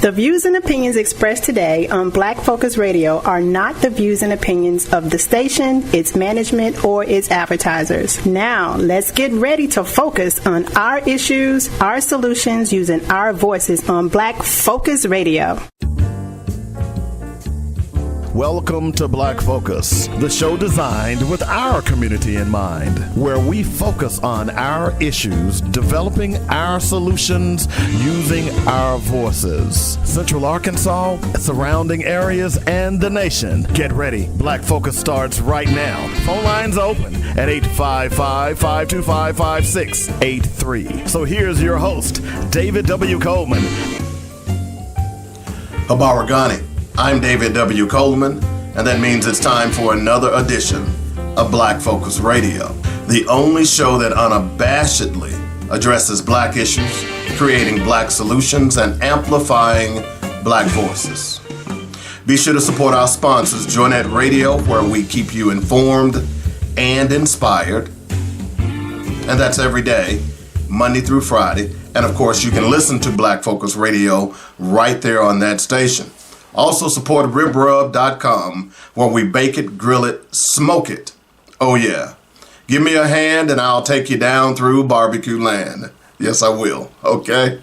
The views and opinions expressed today on Black Focus Radio are not the views and opinions of the station, its management, or its advertisers. Now, let's get ready to focus on our issues, our solutions, using our voices on Black Focus Radio. Welcome to Black Focus, the show designed with our community in mind, where we focus on our issues, developing our solutions, using our voices. Central Arkansas, surrounding areas, and the nation. Get ready. Black Focus starts right now. Phone lines open at 855-525-5683. So here's your host, David W. Coleman. Habari Gani. I'm David W. Coleman, and that means it's time for another edition of Black Focus Radio, the only show that unabashedly addresses Black issues, creating Black solutions, and amplifying Black voices. Be sure to support our sponsors, Joynet Radio, where we keep you informed and inspired, and that's every day, Monday through Friday, and of course you can listen to Black Focus Radio right there on that station. Also support ribrub.com, where we bake it, grill it, smoke it. Oh yeah. Give me a hand and I'll take you down through barbecue land. Yes, I will. Okay?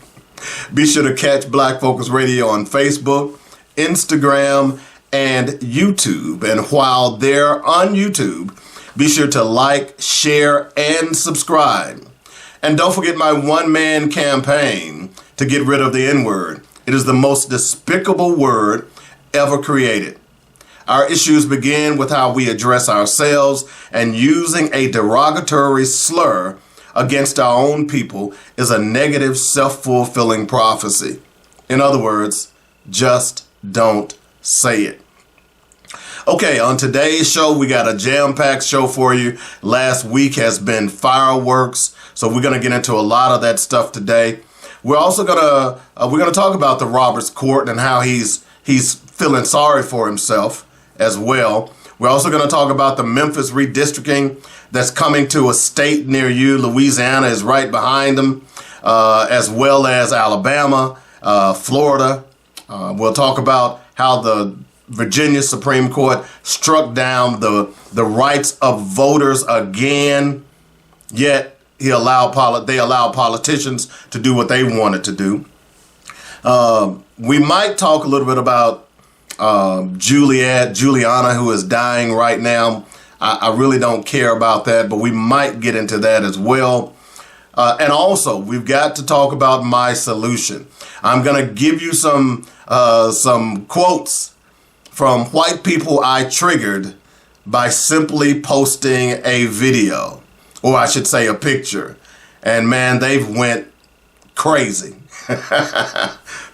Be sure to catch Black Focus Radio on Facebook, Instagram, and YouTube. And while they're on YouTube, be sure to like, share, and subscribe. And don't forget my one-man campaign to get rid of the N-word. It is the most despicable word ever created. Our issues begin with how we address ourselves, and using a derogatory slur against our own people is a negative, self-fulfilling prophecy. In other words, just don't say it. Okay, on today's show, we got a jam-packed show for you. Last week has been fireworks, so we're going to get into a lot of that stuff today. We're also gonna talk about the Roberts Court and how he's feeling sorry for himself as well. We're also gonna talk about the Memphis redistricting that's coming to a state near you. Louisiana is right behind them, as well as Alabama, Florida. We'll talk about how the Virginia Supreme Court struck down the rights of voters again, yet they allow politicians to do what they wanted to do. We might talk a little bit about Juliana, who is dying right now. I really don't care about that, but we might get into that as well. And also, we've got to talk about my solution. I'm going to give you some quotes from white people I triggered by simply posting a video. Or I should say a picture. And man, they've went crazy.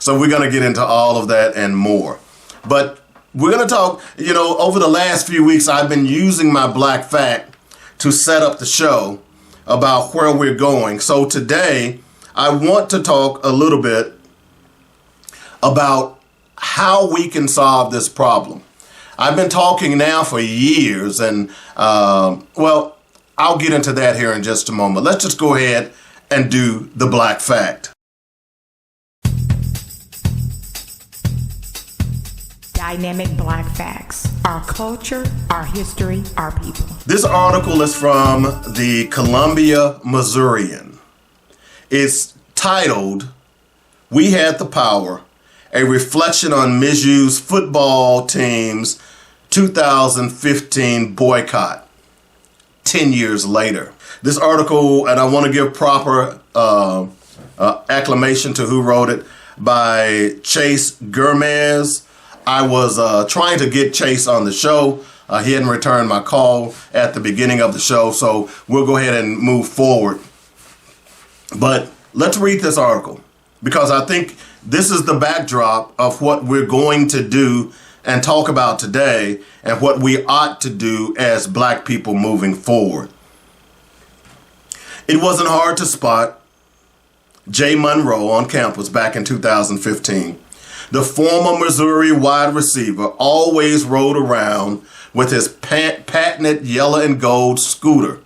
So we're going to get into all of that and more. But we're going to talk, over the last few weeks, I've been using my Black Fact to set up the show about where we're going. So today, I want to talk a little bit about how we can solve this problem. I've been talking now for years and, I'll get into that here in just a moment. Let's just go ahead and do the Black Fact. Dynamic Black Facts. Our culture, our history, our people. This article is from the Columbia Missourin. It's titled, "We Had the Power, a reflection on Mizzou's football team's 2015 boycott. 10 years later." This article, and I want to give proper acclamation to who wrote it, by chsnge. I was trying to get Chase on the show. He hadn't returned my call at the beginning of the show, so we'll go ahead and move forward. But let's read this article, because I think this is the backdrop of what we're going to do and talk about today, and what we ought to do as Black people moving forward. It wasn't hard to spot Jay Monroe on campus back in 2015. The former Missouri wide receiver always rode around with his patented yellow and gold scooter,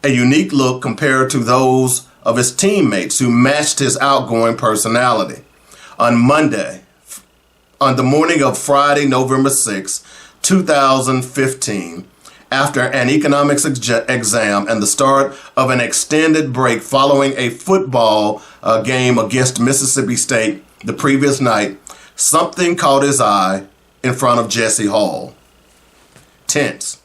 a unique look compared to those of his teammates who matched his outgoing personality. On the morning of Friday, November 6, 2015, after an economics exam and the start of an extended break following a football game against Mississippi State the previous night, something caught his eye in front of Jesse Hall. Tents,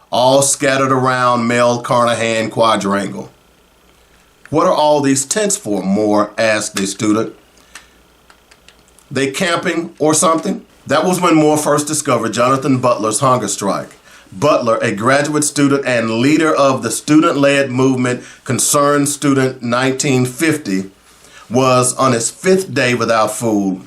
all scattered around Mel Carnahan Quadrangle. "What are all these tents for?" Moore asked the student. "They camping or something?" That was when Moore first discovered Jonathan Butler's hunger strike. Butler, a graduate student and leader of the student-led movement Concerned Student 1950, was on his 5th day without food.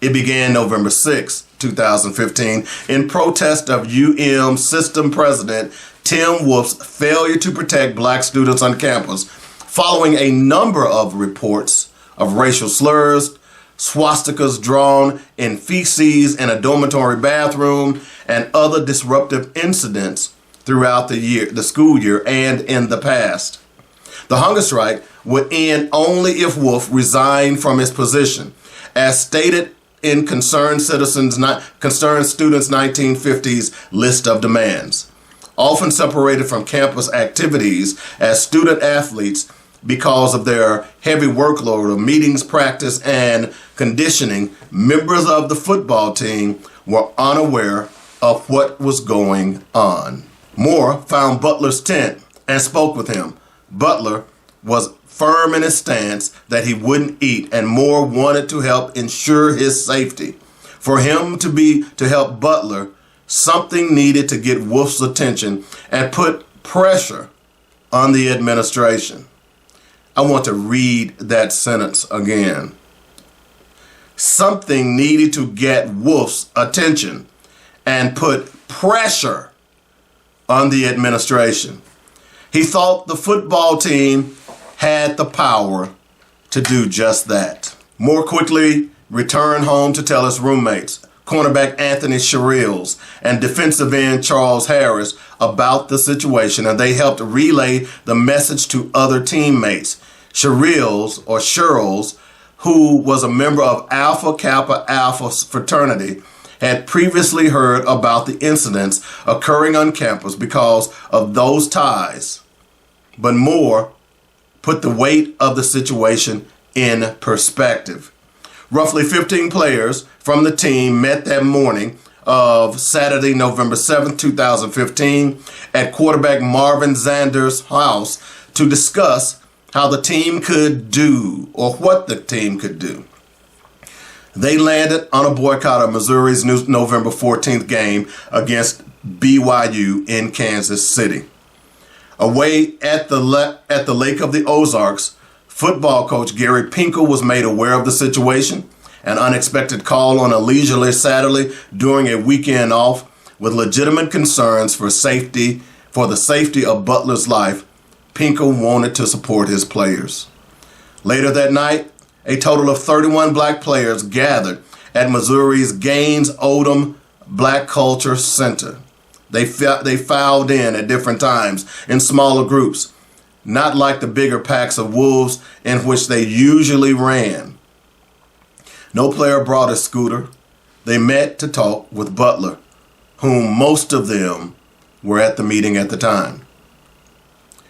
It began November 6, 2015, in protest of UM system president Tim Wolf's failure to protect black students on campus, following a number of reports of racial slurs, swastikas drawn in feces in a dormitory bathroom, and other disruptive incidents throughout the school year and in the past. The hunger strike would end only if Wolf resigned from his position, as stated in Concerned Students 1950's list of demands. Often separated from campus activities as student athletes because of their heavy workload of meetings, practice, and conditioning, members of the football team were unaware of what was going on. Moore found Butler's tent and spoke with him. Butler was firm in his stance that he wouldn't eat, and Moore wanted to help ensure his safety. For him to help Butler, something needed to get Wolf's attention and put pressure on the administration. I want to read that sentence again. Something needed to get Wolf's attention and put pressure on the administration. He thought the football team had the power to do just that. Moore quickly returned home to tell his roommates, cornerback Anthony Sherrills and defensive end Charles Harris, about the situation, and they helped relay the message to other teammates. Sherrills, who was a member of Alpha Kappa Alpha fraternity, had previously heard about the incidents occurring on campus because of those ties. But Moore put the weight of the situation in perspective. Roughly 15 players from the team met that morning of Saturday, November 7th, 2015, at quarterback Marvin Zander's house to discuss how the team could do, or what the team could do. They landed on a boycott of Missouri's November 14th game against BYU in Kansas City. Away at the Lake of the Ozarks, football coach Gary Pinkel was made aware of the situation. An unexpected call on a leisurely Saturday during a weekend off, with legitimate concerns for the safety of Butler's life. Pinkel wanted to support his players. Later that night, a total of 31 black players gathered at Missouri's Gaines Odom Black Culture Center. They filed in at different times in smaller groups, not like the bigger packs of wolves in which they usually ran. No player brought a scooter. They met to talk with Butler, whom most of them were at the meeting at the time.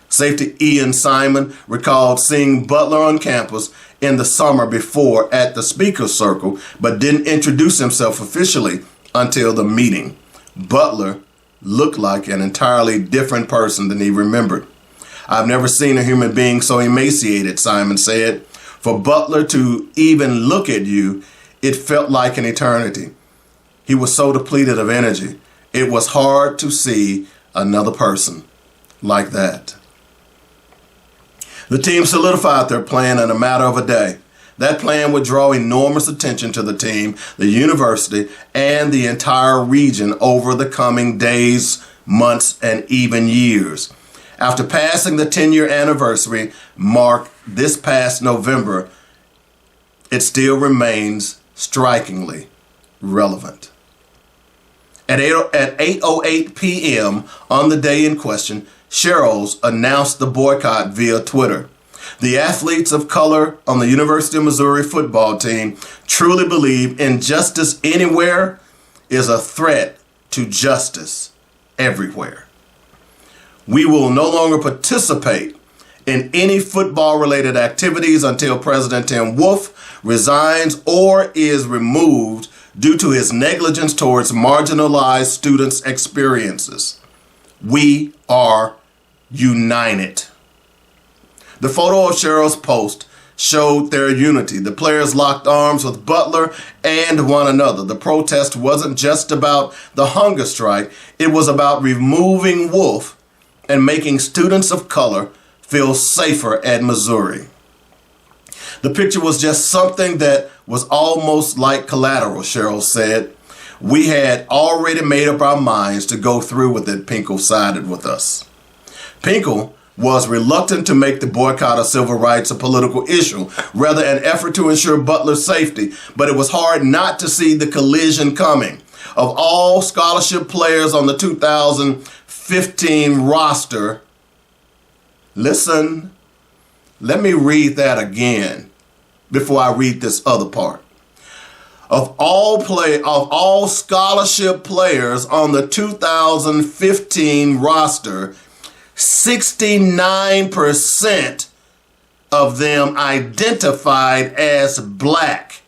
Safety Ian Simon recalled seeing Butler on campus in the summer before at the speaker's circle, but didn't introduce himself officially until the meeting. Butler looked like an entirely different person than he remembered. "I've never seen a human being so emaciated," Simon said. "For Butler to even look at you, it felt like an eternity. He was so depleted of energy. It was hard to see another person like that." The team solidified their plan in a matter of a day. That plan would draw enormous attention to the team, the university, and the entire region over the coming days, months, and even years. After passing the 10-year anniversary mark this past November, it still remains strikingly relevant. At 8:08 p.m. on the day in question, Sherrills announced the boycott via Twitter. The athletes of color on the University of Missouri football team truly believe injustice anywhere is a threat to justice everywhere. We will no longer participate in any football-related activities until President Tim Wolf resigns or is removed due to his negligence towards marginalized students' experiences. We are united. The photo of Cheryl's post showed their unity. The players locked arms with Butler and one another. The protest wasn't just about the hunger strike. It was about removing Wolf and making students of color feel safer at Missouri. The picture was just something that was almost like collateral, Cheryl said. We had already made up our minds to go through with it, Pinkel sided with us. Pinkel was reluctant to make the boycott of civil rights a political issue, rather an effort to ensure Butler's safety, but it was hard not to see the collision coming. Of all scholarship players on the 2015 roster, listen, let me read that again before I read this other part. Of all scholarship players on the 2015 roster, 69% of them identified as black.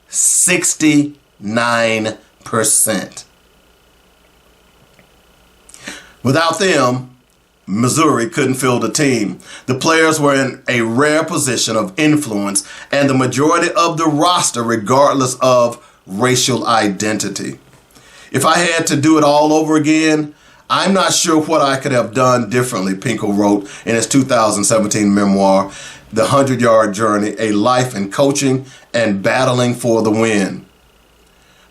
69%. Without them, Missouri couldn't field a team. The players were in a rare position of influence and the majority of the roster regardless of racial identity. If I had to do it all over again, I'm not sure what I could have done differently, Pinkel wrote in his 2017 memoir, The 100-Yard Journey, A Life in Coaching and Battling for the Win.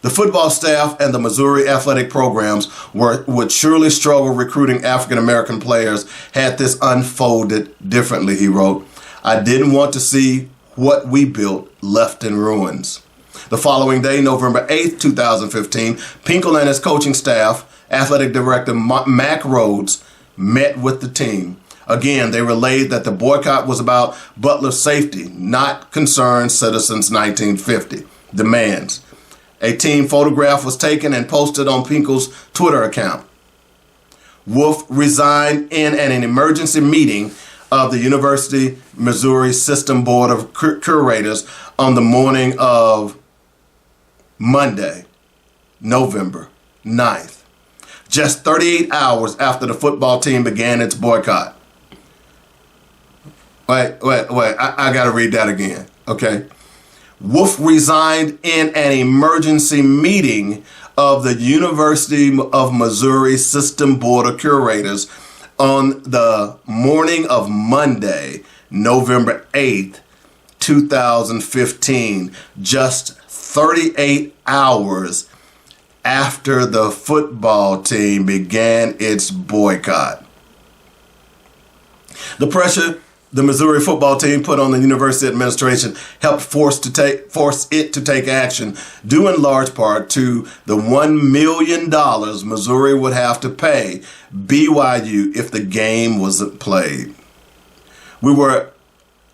The football staff and the Missouri athletic programs would surely struggle recruiting African-American players had this unfolded differently, he wrote. I didn't want to see what we built left in ruins. The following day, November 8th, 2015, Pinkel and his coaching staff, athletic director Mack Rhodes, met with the team. Again, they relayed that the boycott was about Butler's safety, not concerned citizens' 1950 demands. A team photograph was taken and posted on Pinkel's Twitter account. Wolf resigned in an emergency meeting of the University Missouri System Board of Curators on the morning of Monday, November 9th, just 38 hours after the football team began its boycott. Wait, I got to read that again, okay? Wolf resigned in an emergency meeting of the University of Missouri System Board of Curators on the morning of Monday, November 8th, 2015, just 38 hours after the football team began its boycott. The pressure the Missouri football team put on the university administration helped force it to take action, due in large part to the $1 million Missouri would have to pay BYU if the game wasn't played. We were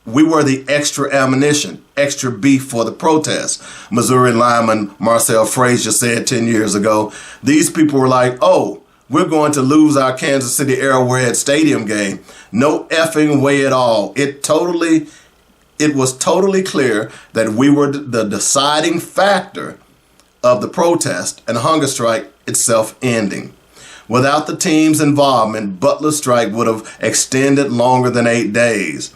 the extra ammunition, extra beef for the protest, Missouri lineman Marcel Frazier said 10 years ago. These people were like, oh, we're going to lose our Kansas City Arrowhead Stadium game. No effing way at all. It was totally clear that we were the deciding factor of the protest and hunger strike itself ending. Without the team's involvement, Butler's strike would have extended longer than 8 days.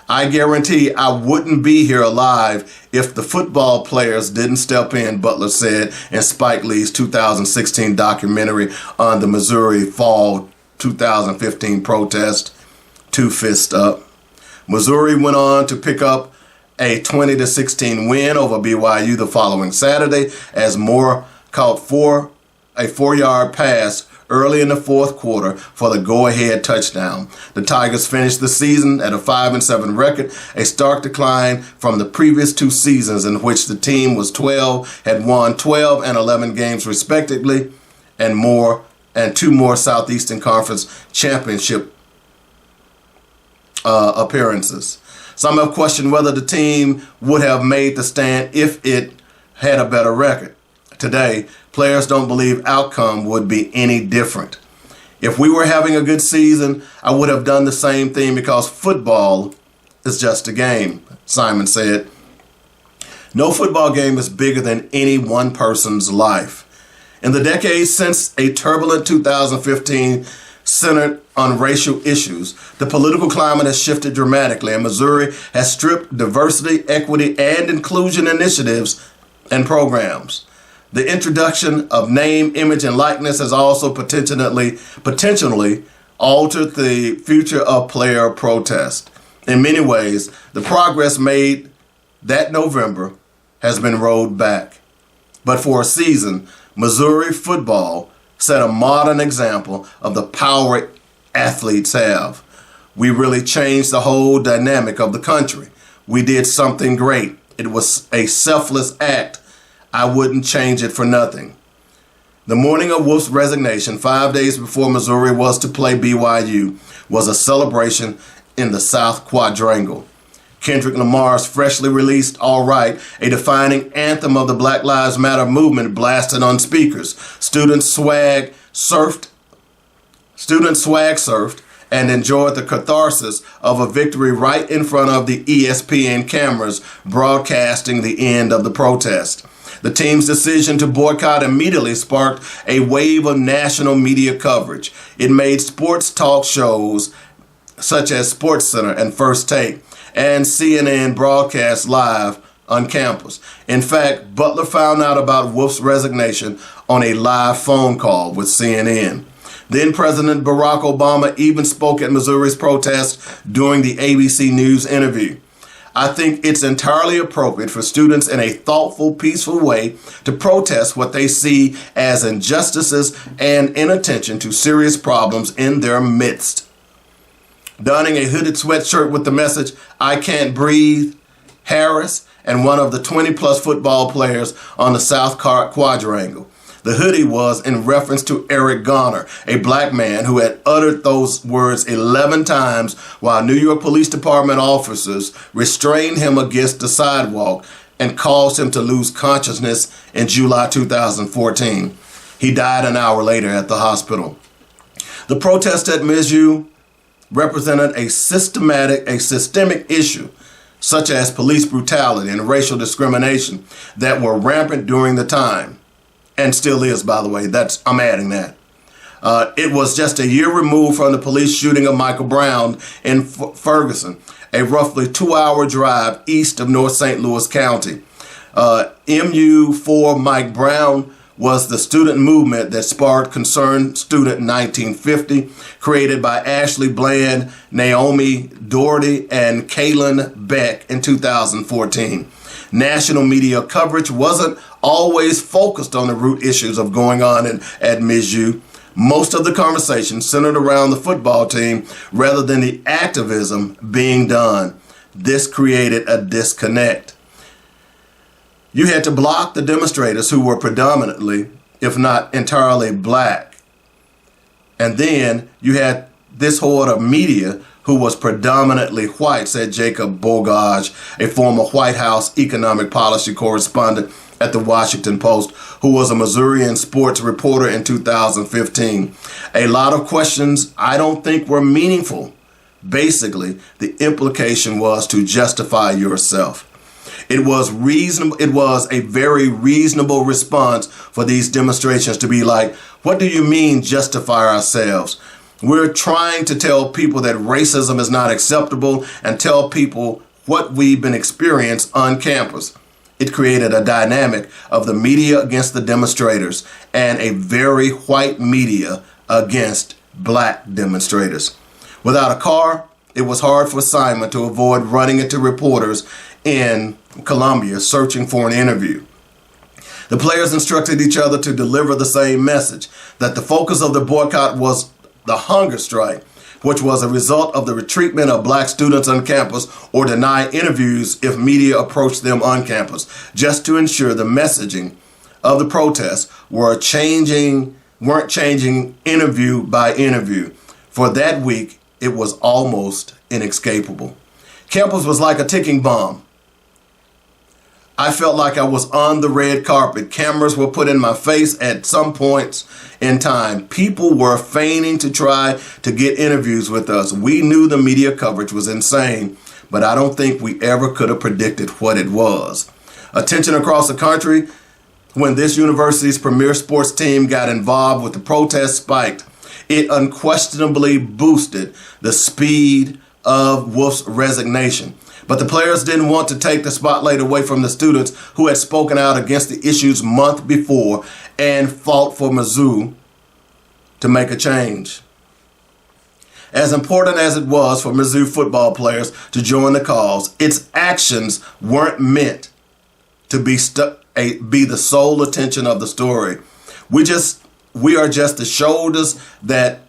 I guarantee I wouldn't be here alive if the football players didn't step in, Butler said in Spike Lee's 2016 documentary on the Missouri Fall 2015 protest, Two Fists Up. Missouri went on to pick up a 20-16 win over BYU the following Saturday as Moore caught a 4-yard pass early in the fourth quarter for the go-ahead touchdown. The Tigers finished the season at a 5-7 record, a stark decline from the previous 2 seasons in which the team had won 12 and 11 games respectively, and 2 more Southeastern Conference championship appearances. Some have questioned whether the team would have made the stand if it had a better record. Today, players don't believe outcome would be any different. If we were having a good season, I would have done the same thing because football is just a game, Simon said. No football game is bigger than any one person's life. In the decades since a turbulent 2015 centered on racial issues, the political climate has shifted dramatically, and Missouri has stripped diversity, equity, and inclusion initiatives and programs. The introduction of name, image, and likeness has also potentially altered the future of player protest. In many ways, the progress made that November has been rolled back. But for a season, Missouri football set a modern example of the power athletes have. We really changed the whole dynamic of the country. We did something great. It was a selfless act. I wouldn't change it for nothing. The morning of Wolf's resignation, 5 days before Missouri was to play BYU, was a celebration in the South Quadrangle. Kendrick Lamar's freshly released All Right, a defining anthem of the Black Lives Matter movement, blasted on speakers. Students swag surfed and enjoyed the catharsis of a victory right in front of the ESPN cameras broadcasting the end of the protest. The team's decision to boycott immediately sparked a wave of national media coverage. It made sports talk shows such as SportsCenter and First Take and CNN broadcast live on campus. In fact, Butler found out about Wolf's resignation on a live phone call with CNN. Then President Barack Obama even spoke at Missouri's protest during the ABC News interview. I think it's entirely appropriate for students in a thoughtful, peaceful way to protest what they see as injustices and inattention to serious problems in their midst. Donning a hooded sweatshirt with the message, "I can't breathe," Harris and one of the 20-plus football players on the South Quadrangle. The hoodie was in reference to Eric Garner, a black man who had uttered those words 11 times while New York Police Department officers restrained him against the sidewalk and caused him to lose consciousness in July 2014. He died an hour later at the hospital. The protest at Mizzou represented a systemic issue, such as police brutality and racial discrimination that were rampant during the time. And still is, by the way. I'm adding that. It was just a year removed from the police shooting of Michael Brown in Ferguson, a roughly 2-hour drive east of North St. Louis County. MU for Mike Brown was the student movement that sparked Concerned Student in 1950, created by Ashley Bland, Naomi Doherty, and Kaylin Beck in 2014. National media coverage wasn't always focused on the root issues of going on at Mizzou. Most of the conversation centered around the football team rather than the activism being done. This created a disconnect. You had to block the demonstrators who were predominantly, if not entirely, black. And then you had this horde of media who was predominantly white, said Jacob Borgage, a former White House economic policy correspondent at the Washington Post, who was a Missourian sports reporter in 2015. A lot of questions I don't think were meaningful. Basically, the implication was to justify yourself. It was a very reasonable response for these demonstrations to be like, what do you mean justify ourselves? We're trying to tell people that racism is not acceptable and tell people what we've been experiencing on campus. It created a dynamic of the media against the demonstrators and a very white media against black demonstrators. Without a car, it was hard for Simon to avoid running into reporters in Columbia searching for an interview. The players instructed each other to deliver the same message, that the focus of the boycott was the hunger strike, which was a result of the retreatment of black students on campus or deny interviews if media approached them on campus, just to ensure the messaging of the protests weren't changing interview by interview. For that week, it was almost inescapable. Campus was like a ticking bomb. I felt like I was on the red carpet. Cameras were put in my face at some points in time. People were feigning to try to get interviews with us. We knew the media coverage was insane, but I don't think we ever could have predicted what it was. Attention across the country when this university's premier sports team got involved with the protest spiked. It unquestionably boosted the speed of Wolf's resignation. But the players didn't want to take the spotlight away from the students who had spoken out against the issues month before and fought for Mizzou to make a change. As important as it was for Mizzou football players to join the cause, its actions weren't meant to be the sole attention of the story. We are just the shoulders that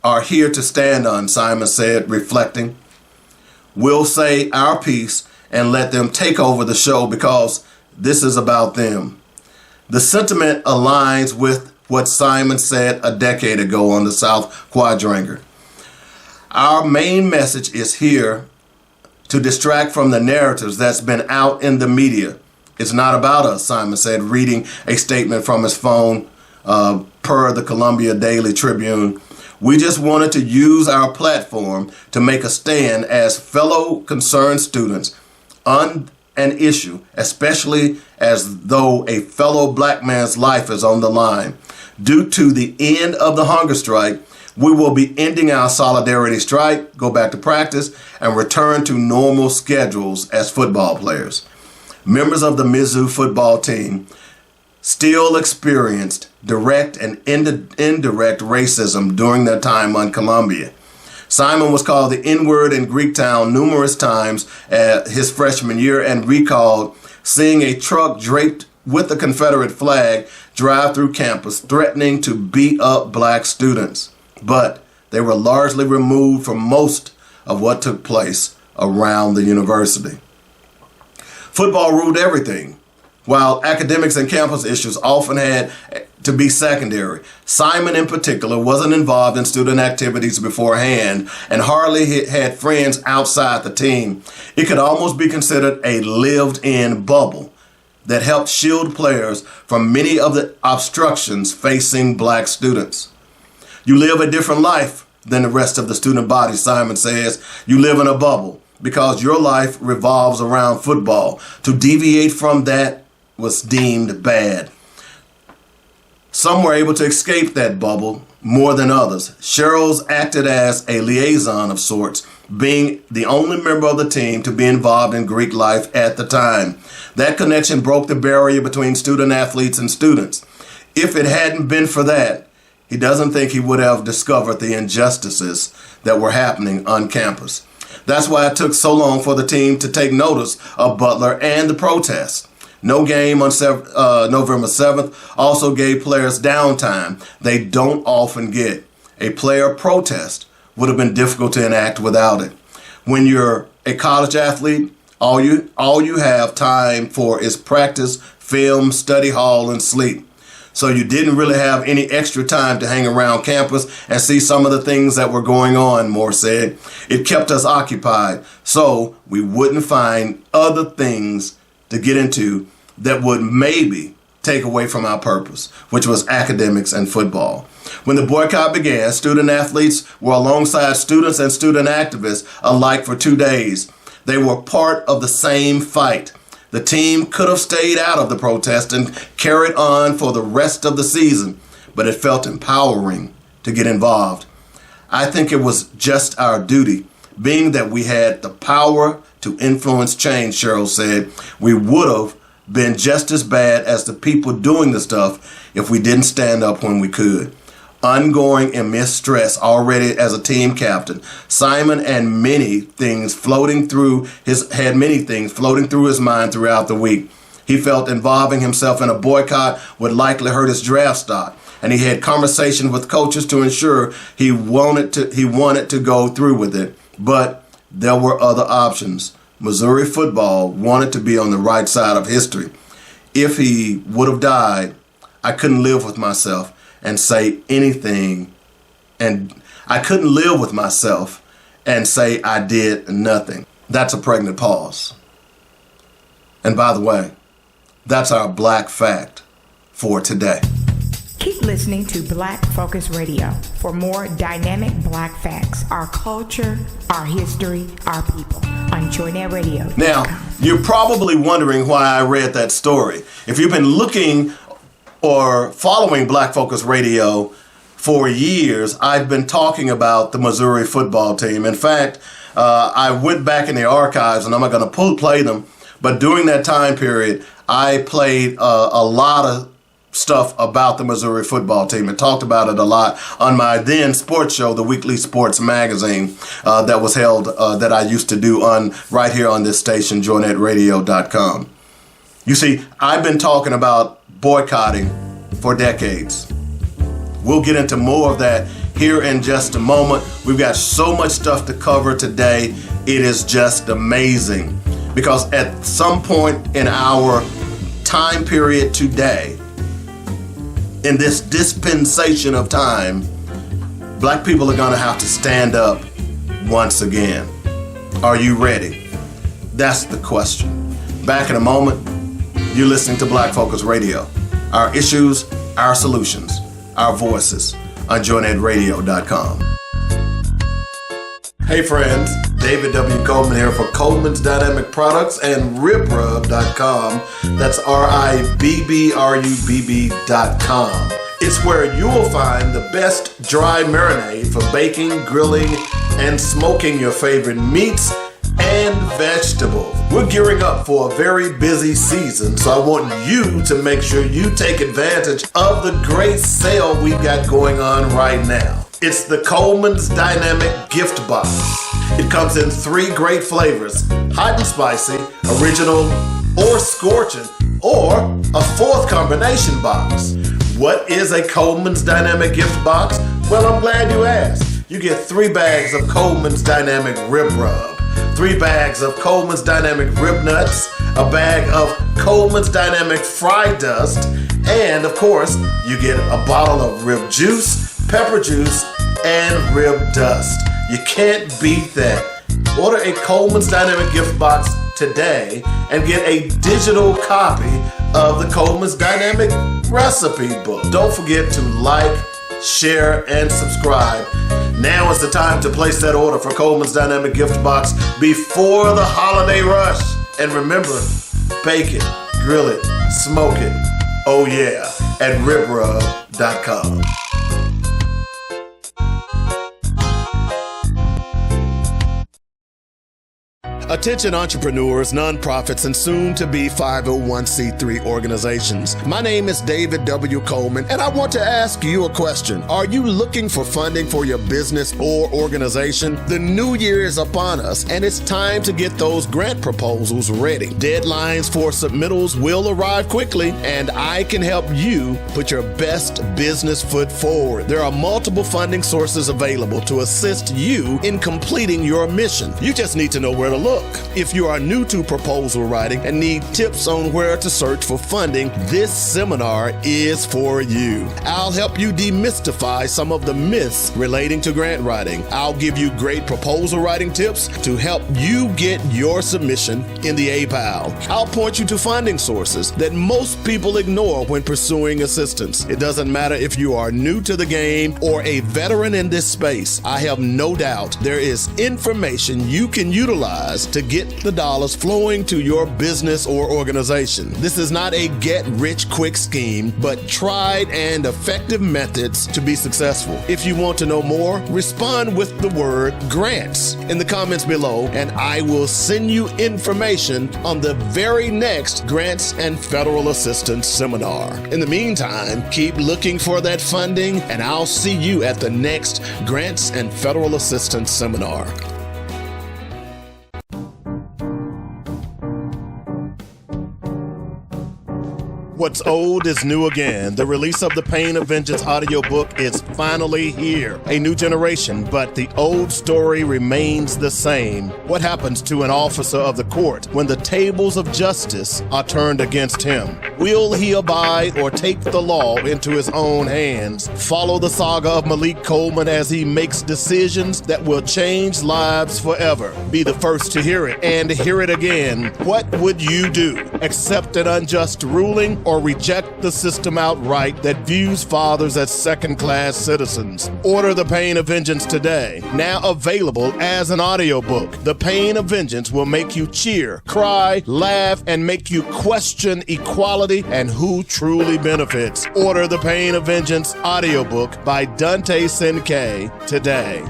are here to stand on, Simon said, reflecting. We'll say our piece and let them take over the show because this is about them. The sentiment aligns with what Simon said a decade ago on the South Quadrangle. Our main message is here to distract from the narratives that's been out in the media. It's not about us, Simon said, reading a statement from his phone per the Columbia Daily Tribune. We just wanted to use our platform to make a stand as fellow concerned students on an issue, especially as though a fellow black man's life is on the line. Due to the end of the hunger strike, we will be ending our solidarity strike, go back to practice, and return to normal schedules as football players. Members of the Mizzou football team still experienced direct and indirect racism during their time on Columbia. Simon was called the N-word in Greektown numerous times his freshman year and recalled seeing a truck draped with the Confederate flag drive through campus threatening to beat up black students. But they were largely removed from most of what took place around the university. Football ruled everything. While academics and campus issues often had to be secondary, Simon in particular wasn't involved in student activities beforehand and hardly had friends outside the team. It could almost be considered a lived-in bubble that helped shield players from many of the obstructions facing black students. You live a different life than the rest of the student body, Simon says. You live in a bubble because your life revolves around football. To deviate from that was deemed bad. Some were able to escape that bubble more than others. Cheryl's acted as a liaison of sorts, being the only member of the team to be involved in Greek life at the time. That connection broke the barrier between student athletes and students. If it hadn't been for that, he doesn't think he would have discovered the injustices that were happening on campus. That's why it took so long for the team to take notice of Butler and the protests. No game on November 7th also gave players downtime they don't often get. A player protest would have been difficult to enact without it. When you're a college athlete, all you have time for is practice, film, study hall, and sleep. So you didn't really have any extra time to hang around campus and see some of the things that were going on, Moore said. It kept us occupied, so we wouldn't find other things to get into that would maybe take away from our purpose, which was academics and football. When the boycott began, student athletes were alongside students and student activists alike for 2 days. They were part of the same fight. The team could have stayed out of the protest and carried on for the rest of the season, but it felt empowering to get involved. I think it was just our duty, being that we had the power to influence change, Cheryl said. We would have been just as bad as the people doing the stuff if we didn't stand up when we could. Ongoing immense stress already as a team captain, Simon had many things floating through his mind throughout the week. He felt involving himself in a boycott would likely hurt his draft stock, and he had conversations with coaches to ensure he wanted to go through with it. But there were other options. Missouri football wanted to be on the right side of history. If he would have died, I couldn't live with myself and say anything, and I couldn't live with myself and say I did nothing. That's a pregnant pause. And by the way, that's our Black Fact for today. Keep listening to Black Focus Radio for more dynamic Black facts, our culture, our history, our people on JoyNetRadio. Now, you're probably wondering why I read that story. If you've been looking or following Black Focus Radio for years, I've been talking about the Missouri football team. In fact, I went back in the archives, and I'm not going to play them, but during that time period, I played a lot of stuff about the Missouri football team and talked about it a lot on my then sports show, the Weekly Sports Magazine, that was held, that I used to do right here on this station, joynetradio.com. You see, I've been talking about boycotting for decades. We'll get into more of that here in just a moment. We've got so much stuff to cover today. It is just amazing, because at some point in our time period today, in this dispensation of time, Black people are going to have to stand up once again. Are you ready? That's the question. Back in a moment. You're listening to Black Focus Radio. Our issues, our solutions, our voices on joynetradio.com. Hey friends, David W. Coleman here for Coleman's Dynamic Products and ribrub.com. That's RIBBRUBB.com. It's where you'll find the best dry marinade for baking, grilling, and smoking your favorite meats and vegetables. We're gearing up for a very busy season, so I want you to make sure you take advantage of the great sale we've got going on right now. It's the Coleman's Dynamic Gift Box. It comes in 3 great flavors: hot and spicy, original, or scorching, or a 4th combination box. What is a Coleman's Dynamic Gift Box? Well, I'm glad you asked. You get 3 bags of Coleman's Dynamic Rib Rub, 3 bags of Coleman's Dynamic Rib Nuts, a bag of Coleman's Dynamic Fry Dust, and of course, you get a bottle of rib juice, pepper juice, and rib dust. You can't beat that. Order a Coleman's Dynamic Gift Box today and get a digital copy of the Coleman's Dynamic Recipe Book. Don't forget to like, share, and subscribe. Now is the time to place that order for Coleman's Dynamic Gift Box before the holiday rush. And remember, bake it, grill it, smoke it. Oh yeah, at ribrub.com. Attention entrepreneurs, nonprofits, and soon-to-be 501c3 organizations. My name is David W. Coleman, and I want to ask you a question. Are you looking for funding for your business or organization? The new year is upon us, and it's time to get those grant proposals ready. Deadlines for submittals will arrive quickly, and I can help you put your best business foot forward. There are multiple funding sources available to assist you in completing your mission. You just need to know where to look. If you are new to proposal writing and need tips on where to search for funding, this seminar is for you. I'll help you demystify some of the myths relating to grant writing. I'll give you great proposal writing tips to help you get your submission in the A-pile. I'll point you to funding sources that most people ignore when pursuing assistance. It doesn't matter if you are new to the game or a veteran in this space. I have no doubt there is information you can utilize to get the dollars flowing to your business or organization. This is not a get-rich-quick scheme, but tried and effective methods to be successful. If you want to know more, respond with the word grants in the comments below, and I will send you information on the very next Grants and Federal Assistance Seminar. In the meantime, keep looking for that funding, and I'll see you at the next Grants and Federal Assistance Seminar. What's old is new again. The release of the Pain of Vengeance audiobook is finally here. A new generation, but the old story remains the same. What happens to an officer of the court when the tables of justice are turned against him? Will he abide or take the law into his own hands? Follow the saga of Malik Coleman as he makes decisions that will change lives forever. Be the first to hear it and hear it again. What would you do? Accept an unjust ruling or reject the system outright that views fathers as second-class citizens? Order The Pain of Vengeance today. Now available as an audiobook. The Pain of Vengeance will make you cheer, cry, laugh, and make you question equality and who truly benefits. Order The Pain of Vengeance audiobook by Dante Senke today.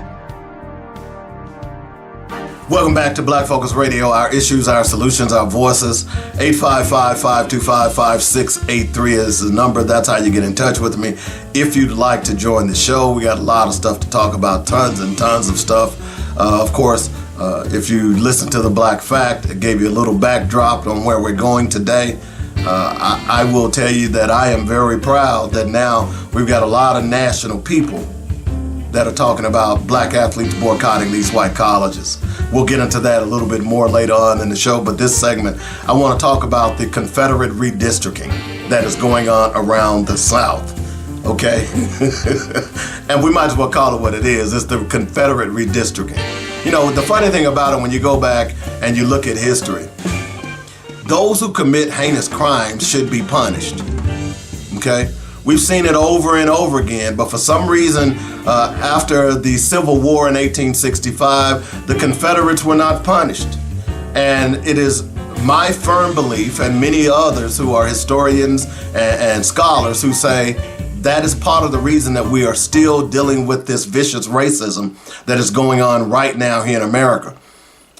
Welcome back to Black Focus Radio. Our issues, our solutions, our voices. 855-525-5683 is the number. That's how you get in touch with me. If you'd like to join the show, we got a lot of stuff to talk about, tons and tons of stuff. Of course, if you listen to the Black Fact, it gave you a little backdrop on where we're going today. I will tell you that I am very proud that now we've got a lot of national people that are talking about black athletes boycotting these white colleges. We'll get into that a little bit more later on in the show, but this segment, I want to talk about the Confederate redistricting that is going on around the South, okay? And we might as well call it what it is. It's the Confederate redistricting. You know, the funny thing about it, when you go back and you look at history, those who commit heinous crimes should be punished, okay? We've seen it over and over again, but for some reason, after the Civil War in 1865, the Confederates were not punished. And it is my firm belief, and many others who are historians and scholars who say that is part of the reason that we are still dealing with this vicious racism that is going on right now here in America.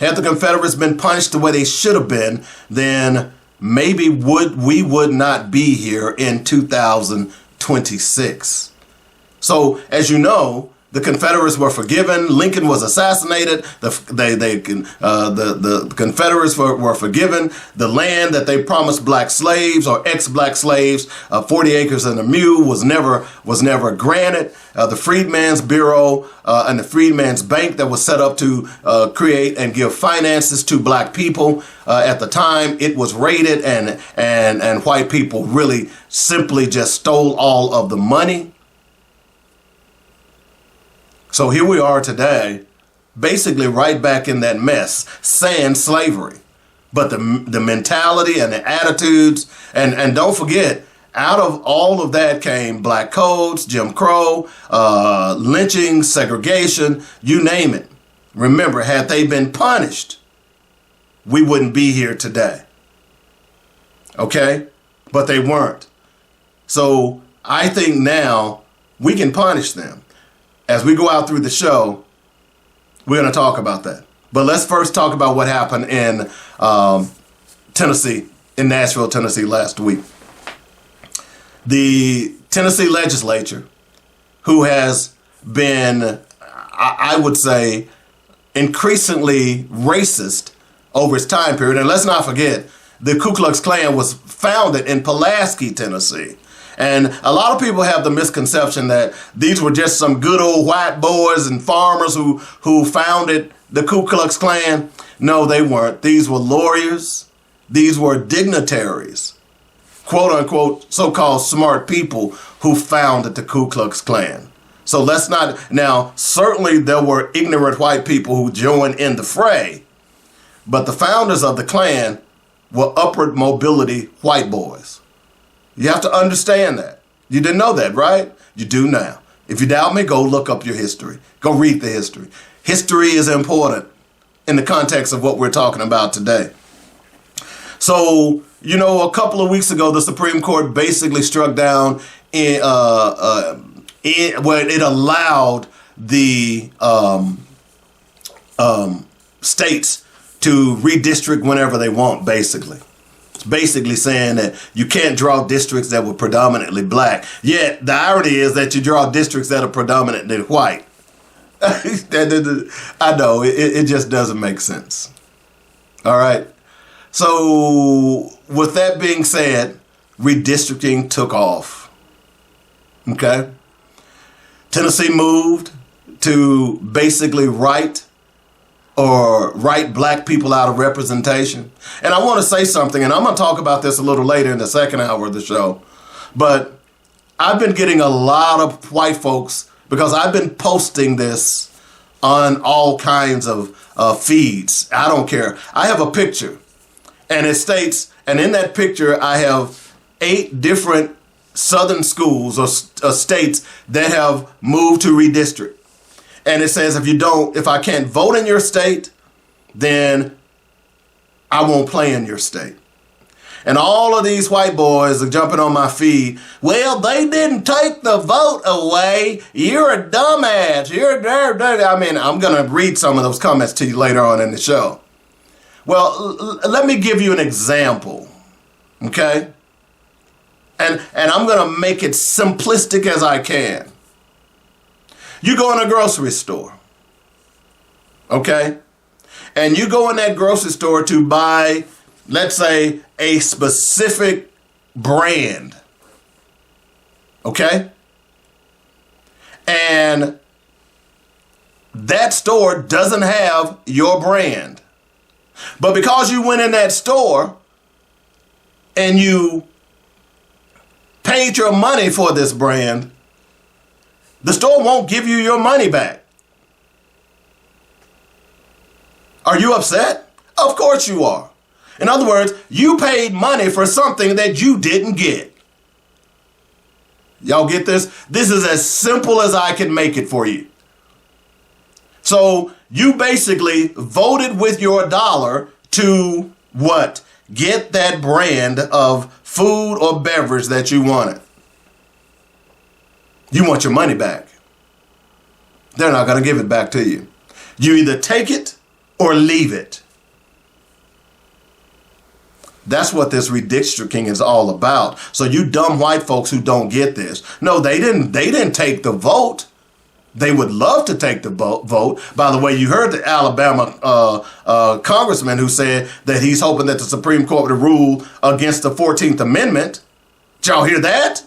Had the Confederates been punished the way they should have been, then maybe we would not be here in 2026. So, as you know, the Confederates were forgiven. Lincoln was assassinated. The Confederates were forgiven. The land that they promised black slaves or ex-black slaves, 40 acres and a mule, was never granted. The Freedmen's Bureau and the Freedmen's Bank that was set up to create and give finances to black people. At the time, it was raided, and white people really simply just stole all of the money. So here we are today, basically right back in that mess, saying slavery. But the mentality and the attitudes, and don't forget, out of all of that came black codes, Jim Crow, lynching, segregation, you name it. Remember, had they been punished, we wouldn't be here today. Okay? But they weren't. So I think now we can punish them. As we go out through the show, we're going to talk about that. But let's first talk about what happened in Tennessee, in Nashville, Tennessee last week. The Tennessee legislature, who has been, I would say, increasingly racist over its time period. And let's not forget, the Ku Klux Klan was founded in Pulaski, Tennessee. And a lot of people have the misconception that these were just some good old white boys and farmers who founded the Ku Klux Klan. No, they weren't. These were lawyers. These were dignitaries, quote unquote, so-called smart people who founded the Ku Klux Klan. So let's not, now, certainly there were ignorant white people who joined in the fray, but the founders of the Klan were upward mobility white boys. You have to understand that. You didn't know that, right? You do now. If you doubt me, go look up your history. Go read the history. History is important in the context of what we're talking about today. So, you know, a couple of weeks ago, the Supreme Court basically struck down where it allowed the states to redistrict whenever they want, basically. Basically saying that you can't draw districts that were predominantly black. Yet the irony is that you draw districts that are predominantly white. I know, it just doesn't make sense. All right. So with that being said, redistricting took off. Okay? Tennessee moved to basically write black people out of representation. And I want to say something, and I'm going to talk about this a little later in the second hour of the show, but I've been getting a lot of white folks because I've been posting this on all kinds of feeds. I don't care. I have a picture, and it states, and in that picture, I have 8 different southern schools or states that have moved to redistrict. And it says, if I can't vote in your state, then I won't play in your state. And all of these white boys are jumping on my feed. Well, they didn't take the vote away. You're a dumbass. I mean, I'm going to read some of those comments to you later on in the show. Well, let me give you an example, okay? And I'm going to make it simplistic as I can. You go in a grocery store, okay? And you go in that grocery store to buy, let's say, a specific brand, okay? And that store doesn't have your brand. But because you went in that store and you paid your money for this brand, the store won't give you your money back. Are you upset? Of course you are. In other words, you paid money for something that you didn't get. Y'all get this? This is as simple as I can make it for you. So you basically voted with your dollar to what? Get that brand of food or beverage that you wanted. You want your money back. They're not going to give it back to you. You either take it or leave it. That's what this redistricting is all about. So you dumb white folks who don't get this. No, they didn't take the vote. They would love to take the vote. By the way, you heard the Alabama congressman who said that he's hoping that the Supreme Court would rule against the 14th Amendment. Did y'all hear that?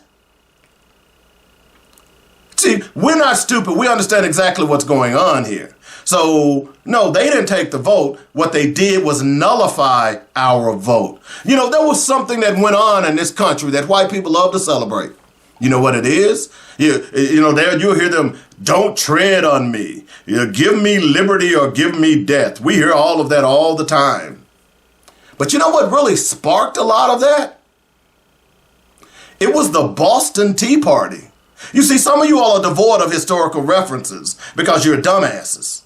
See, we're not stupid. We understand exactly what's going on here. So, no, they didn't take the vote. What they did was nullify our vote. You know, there was something that went on in this country that white people love to celebrate. You know what it is? You know, there you'll hear them, don't tread on me. Give me liberty or give me death. We hear all of that all the time. But you know what really sparked a lot of that? It was the Boston Tea Party. You see, some of you all are devoid of historical references because you're dumbasses.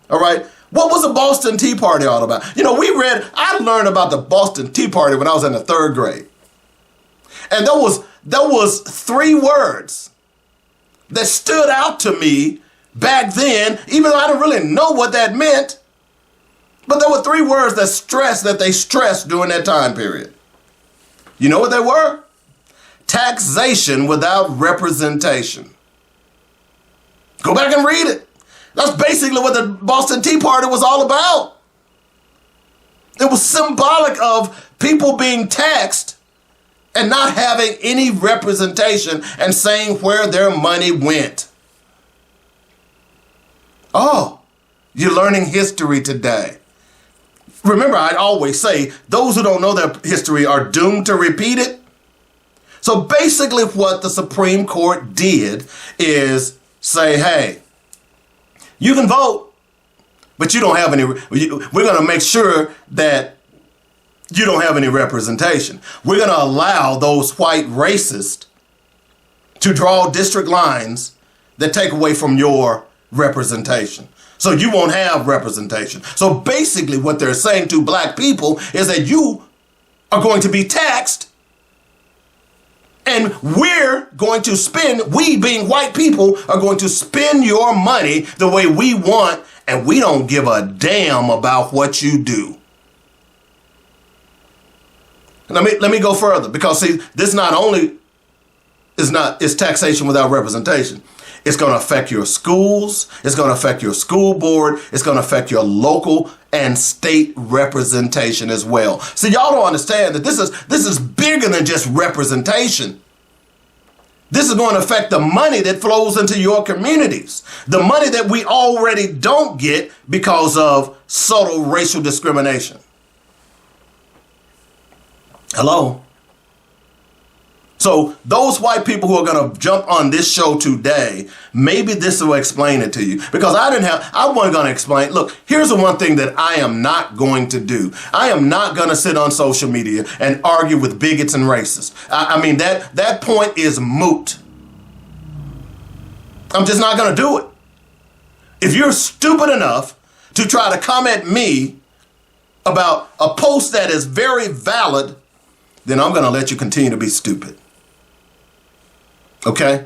All right? What was the Boston Tea Party all about? You know, I learned about the Boston Tea Party when I was in the 3rd grade. And there was 3 words that stood out to me back then, even though I didn't really know what that meant. But there were 3 words that they stressed during that time period. You know what they were? Taxation without representation. Go back and read it. That's basically what the Boston Tea Party was all about. It was symbolic of people being taxed and not having any representation and saying where their money went. Oh, you're learning history today. Remember, I always say, those who don't know their history are doomed to repeat it. So basically what the Supreme Court did is say, hey, you can vote, but you don't have any, we're going to make sure that you don't have any representation. We're going to allow those white racists to draw district lines that take away from your representation. So you won't have representation. So basically what they're saying to black people is that you are going to be taxed, and we're going to spend, we being white people, are going to spend your money the way we want, and we don't give a damn about what you do. Let me go further, because see, this not only is taxation without representation, It's going to affect your schools. It's going to affect your school board. It's going to affect your local and state representation as well. See, y'all don't understand that this is bigger than just representation. This is going to affect the money that flows into your communities, the money that we already don't get because of subtle racial discrimination. Hello? So those white people who are going to jump on this show today, maybe this will explain it to you, because I wasn't going to explain. Look, here's the one thing that I am not going to do. I am not going to sit on social media and argue with bigots and racists. I mean, that point is moot. I'm just not going to do it. If you're stupid enough to try to come at me about a post that is very valid, then I'm going to let you continue to be stupid. Okay?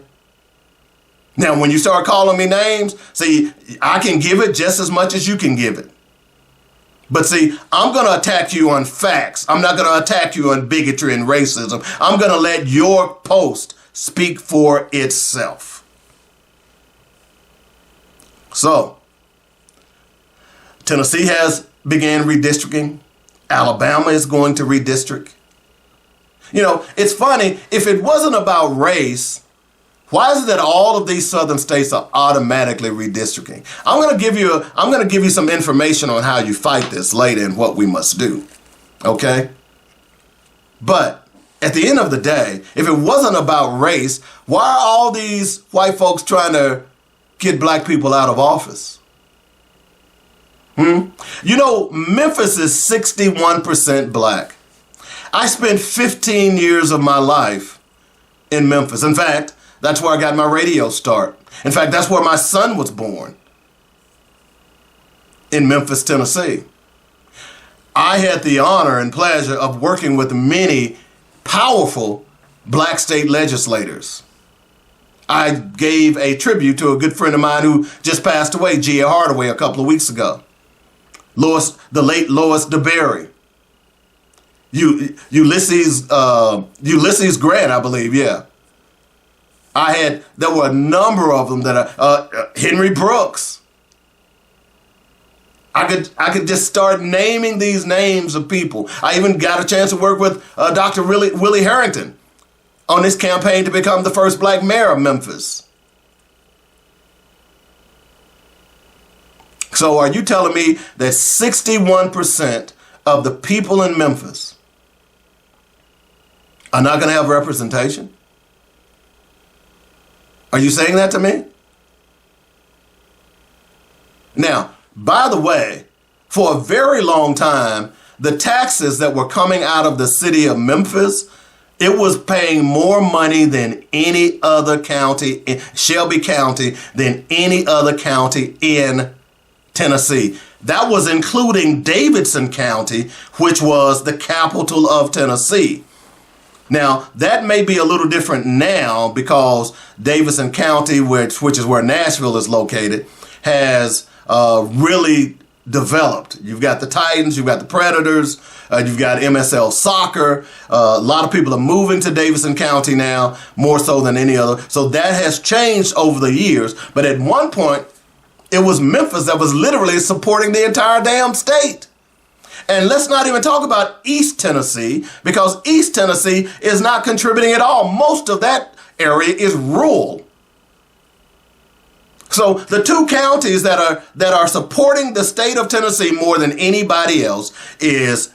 Now, when you start calling me names, see, I can give it just as much as you can give it. But see, I'm going to attack you on facts. I'm not going to attack you on bigotry and racism. I'm going to let your post speak for itself. So, Tennessee has began redistricting. Alabama is going to redistrict. You know, it's funny, if it wasn't about race, why is it that all of these southern states are automatically redistricting? I'm going to give you some information on how you fight this later and what we must do. Okay? But at the end of the day, if it wasn't about race, why are all these white folks trying to get black people out of office? You know, Memphis is 61% black. I spent 15 years of my life in Memphis. In fact, that's where I got my radio start. In fact, that's where my son was born, in Memphis, Tennessee. I had the honor and pleasure of working with many powerful black state legislators. I gave a tribute to a good friend of mine who just passed away, Gia Hardaway, a couple of weeks ago. The late Lois DeBerry. Ulysses Grant, I believe, yeah. There were a number of them that are, Henry Brooks. I could just start naming these names of people. I even got a chance to work with Dr. Willie Harrington on his campaign to become the first black mayor of Memphis. So are you telling me that 61% of the people in Memphis are not going to have representation? Are you saying that to me? Now, by the way, for a very long time, the taxes that were coming out of the city of Memphis, it was paying more money than any other county, in Shelby County, than any other county in Tennessee. That was including Davidson County, which was the capital of Tennessee. Now, that may be a little different now because Davidson County, which is where Nashville is located, has really developed. You've got the Titans, you've got the Predators, you've got MSL Soccer. A lot of people are moving to Davidson County now, more so than any other. So that has changed over the years. But at one point, it was Memphis that was literally supporting the entire damn state. And let's not even talk about East Tennessee, because East Tennessee is not contributing at all. Most of that area is rural. So the two counties that are supporting the state of Tennessee more than anybody else is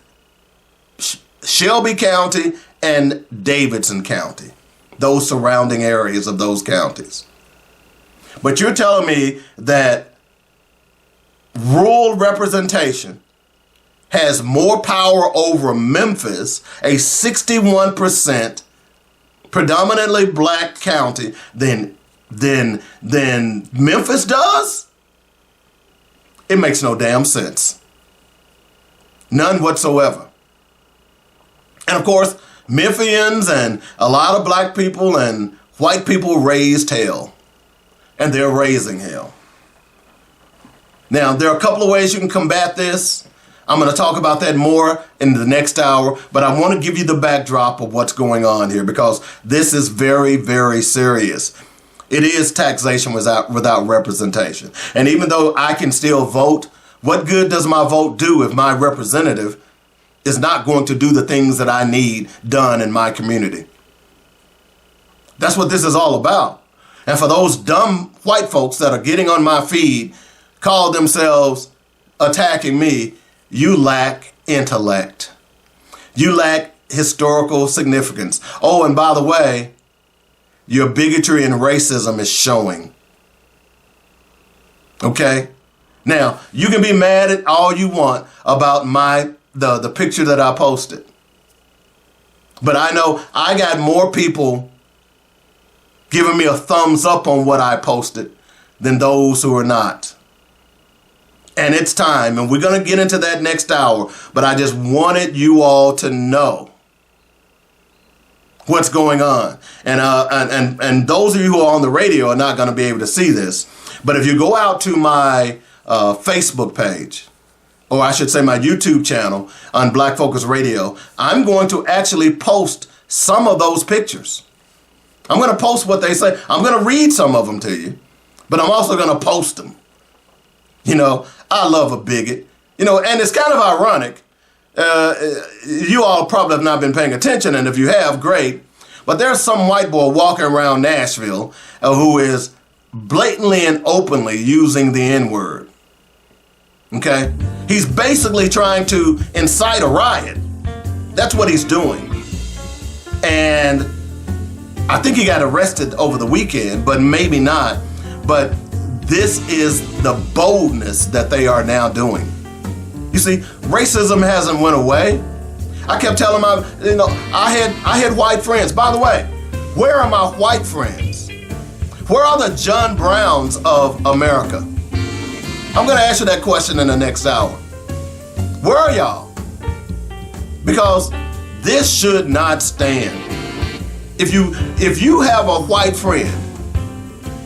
Shelby County and Davidson County, those surrounding areas of those counties. But you're telling me that rural representation has more power over Memphis, a 61% predominantly black county, than Memphis does? It makes no damn sense. None whatsoever. And of course, Memphians and a lot of black people and white people raised hell. And they're raising hell. Now, there are a couple of ways you can combat this. I'm going to talk about that more in the next hour, but I want to give you the backdrop of what's going on here because this is very, very serious. It is taxation without representation. And even though I can still vote, what good does my vote do if my representative is not going to do the things that I need done in my community? That's what this is all about. And for those dumb white folks that are getting on my feed, call themselves attacking me, you lack intellect. You lack historical significance. Oh, and by the way, your bigotry and racism is showing. Okay? Now, you can be mad at all you want about the picture that I posted. But I know I got more people giving me a thumbs up on what I posted than those who are not. And it's time, and we're going to get into that next hour, but I just wanted you all to know what's going on. And those of you who are on the radio are not going to be able to see this, but if you go out to my Facebook page, or I should say my YouTube channel on Black Focus Radio, I'm going to actually post some of those pictures. I'm going to post what they say. I'm going to read some of them to you, but I'm also going to post them. You know, I love a bigot. You know, and it's kind of ironic. You all probably have not been paying attention, and if you have, great. But there's some white boy walking around Nashville who is blatantly and openly using the N-word. Okay? He's basically trying to incite a riot. That's what he's doing. And I think he got arrested over the weekend, but maybe not. But this is the boldness that they are now doing. You see, racism hasn't went away. I kept telling I had white friends. By the way, where are my white friends? Where are the John Browns of America? I'm going to ask you that question in the next hour. Where are y'all? Because this should not stand. If you have a white friend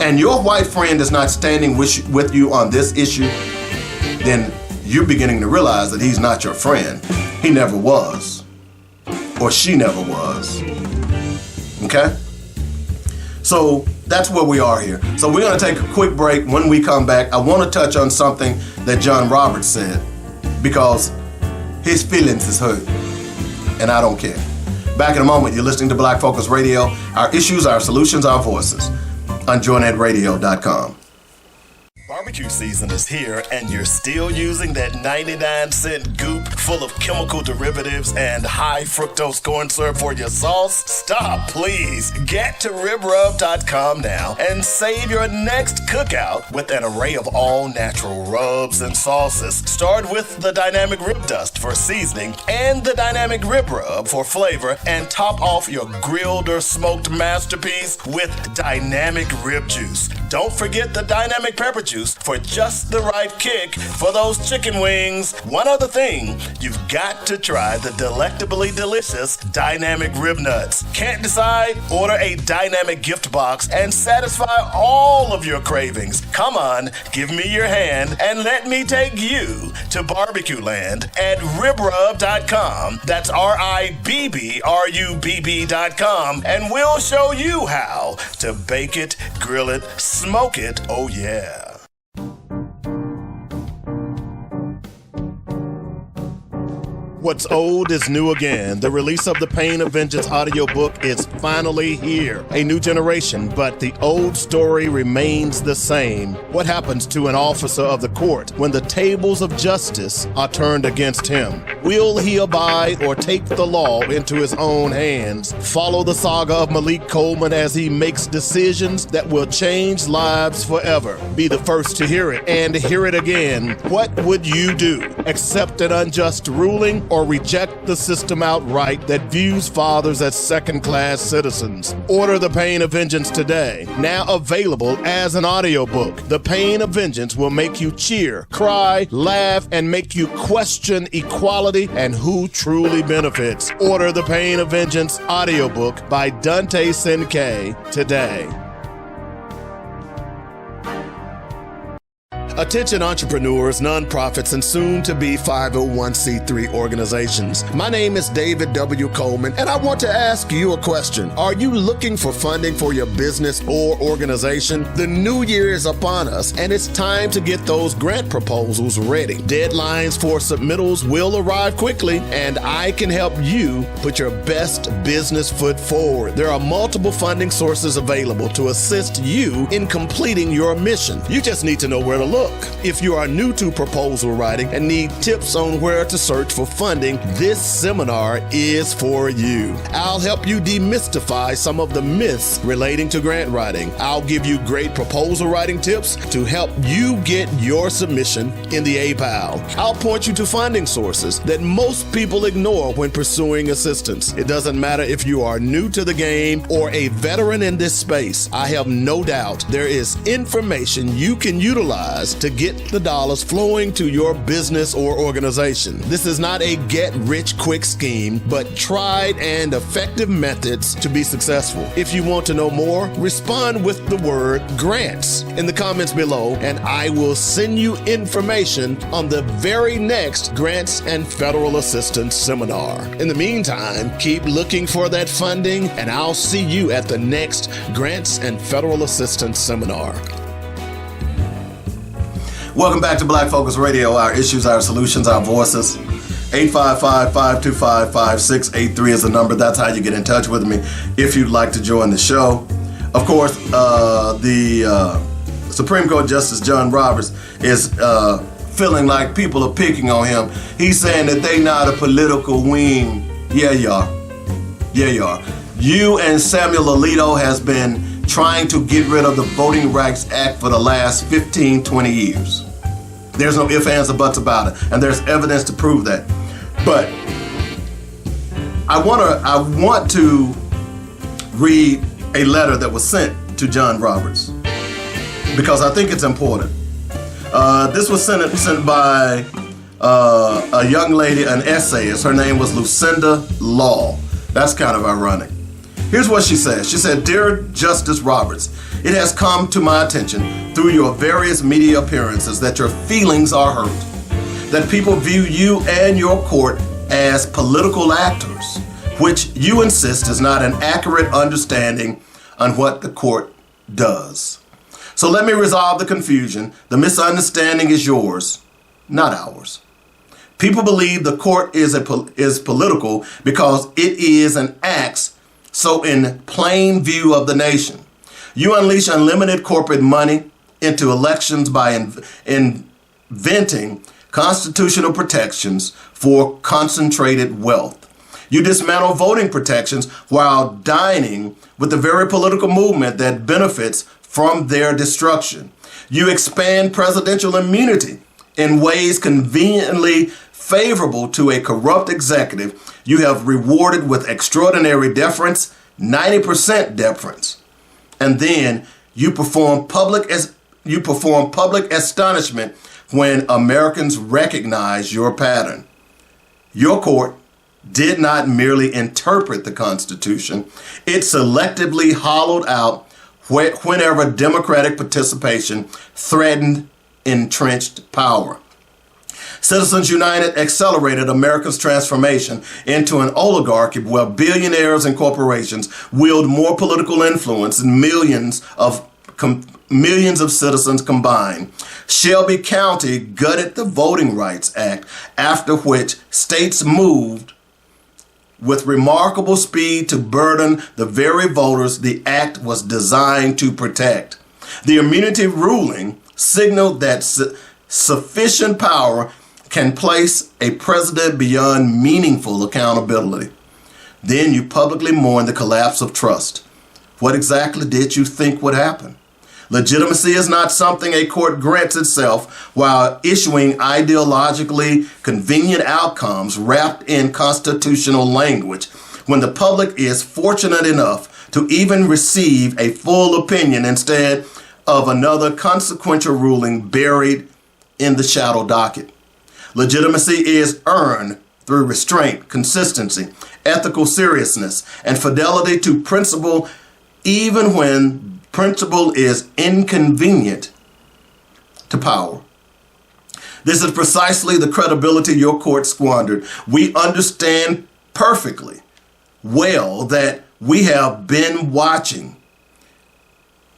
and your white friend is not standing with you on this issue, then you're beginning to realize that he's not your friend. He never was. Or she never was. Okay? So that's where we are here. So we're going to take a quick break. When we come back, I want to touch on something that John Roberts said, because his feelings is hurt, and I don't care. Back in a moment. You're listening to Black Focus Radio. Our issues, our solutions, our voices on joynetradio.com. Barbecue season is here, and you're still using that 99-cent goop full of chemical derivatives and high fructose corn syrup for your sauce? Stop, please. Get to ribrub.com now and save your next cookout with an array of all-natural rubs and sauces. Start with the Dynamic Rib Dust for seasoning and the Dynamic Rib Rub for flavor, and top off your grilled or smoked masterpiece with Dynamic Rib Juice. Don't forget the Dynamic Pepper Juice for just the right kick for those chicken wings. One other thing, you've got to try the delectably delicious Dynamic Rib Nuts. Can't decide? Order a Dynamic gift box and satisfy all of your cravings. Come on, give me your hand and let me take you to barbecue land at ribrub.com. That's RIBBRUBB.com, and we'll show you how to bake it, grill it, smoke it. Oh yeah. What's old is new again. The release of the Pain of Vengeance audiobook is finally here. A new generation, but the old story remains the same. What happens to an officer of the court when the tables of justice are turned against him? Will he abide or take the law into his own hands? Follow the saga of Malik Coleman as he makes decisions that will change lives forever. Be the first to hear it and hear it again. What would you do? Accept an unjust ruling or reject the system outright that views fathers as second-class citizens? Order The Pain of Vengeance today. Now available as an audiobook. The Pain of Vengeance will make you cheer, cry, laugh, and make you question equality and who truly benefits. Order The Pain of Vengeance audiobook by Dante Senke today. Attention entrepreneurs, nonprofits, and soon-to-be 501c3 organizations. My name is David W. Coleman, and I want to ask you a question. Are you looking for funding for your business or organization? The new year is upon us, and it's time to get those grant proposals ready. Deadlines for submittals will arrive quickly, and I can help you put your best business foot forward. There are multiple funding sources available to assist you in completing your mission. You just need to know where to look. If you are new to proposal writing and need tips on where to search for funding, this seminar is for you. I'll help you demystify some of the myths relating to grant writing. I'll give you great proposal writing tips to help you get your submission in the APAL. I'll point you to funding sources that most people ignore when pursuing assistance. It doesn't matter if you are new to the game or a veteran in this space. I have no doubt there is information you can utilize to get the dollars flowing to your business or organization. This is not a get-rich-quick scheme, but tried and effective methods to be successful. If you want to know more, respond with the word grants in the comments below, and I will send you information on the very next Grants and Federal Assistance Seminar. In the meantime, keep looking for that funding, and I'll see you at the next Grants and Federal Assistance Seminar. Welcome back to Black Focus Radio, our issues, our solutions, our voices. 855-525-5683 is the number. That's how you get in touch with me if you'd like to join the show. Of course, the Supreme Court Justice John Roberts is feeling like people are picking on him. He's saying that they not a political wing. Yeah, you are. Yeah, you are. You and Samuel Alito has been trying to get rid of the Voting Rights Act for the last 15, 20 years. There's no ifs, ands, or buts about it, and there's evidence to prove that. But I want to read a letter that was sent to John Roberts because I think it's important. This was sent by a young lady, an essayist. Her name was Lucinda Law. That's kind of ironic. Here's what she says. She said, "Dear Justice Roberts, it has come to my attention through your various media appearances that your feelings are hurt, that people view you and your court as political actors, which you insist is not an accurate understanding on what the court does. So let me resolve the confusion. The misunderstanding is yours, not ours. People believe the court is political because it is and acts so in plain view of the nation. You unleash unlimited corporate money into elections by inventing constitutional protections for concentrated wealth. You dismantle voting protections while dining with the very political movement that benefits from their destruction. You expand presidential immunity in ways conveniently favorable to a corrupt executive you have rewarded with extraordinary deference, 90% deference. And then you perform public astonishment when Americans recognize your pattern. Your court did not merely interpret the Constitution, it selectively hollowed out whenever democratic participation threatened entrenched power. Citizens United accelerated America's transformation into an oligarchy where billionaires and corporations wield more political influence than millions of citizens combined. Shelby County gutted the Voting Rights Act, after which states moved with remarkable speed to burden the very voters the act was designed to protect. The immunity ruling signaled that sufficient power can place a president beyond meaningful accountability. Then you publicly mourn the collapse of trust. What exactly did you think would happen? Legitimacy is not something a court grants itself while issuing ideologically convenient outcomes wrapped in constitutional language, when the public is fortunate enough to even receive a full opinion instead of another consequential ruling buried in the shadow docket. Legitimacy is earned through restraint, consistency, ethical seriousness, and fidelity to principle, even when principle is inconvenient to power. This is precisely the credibility your court squandered. We understand perfectly well that we have been watching.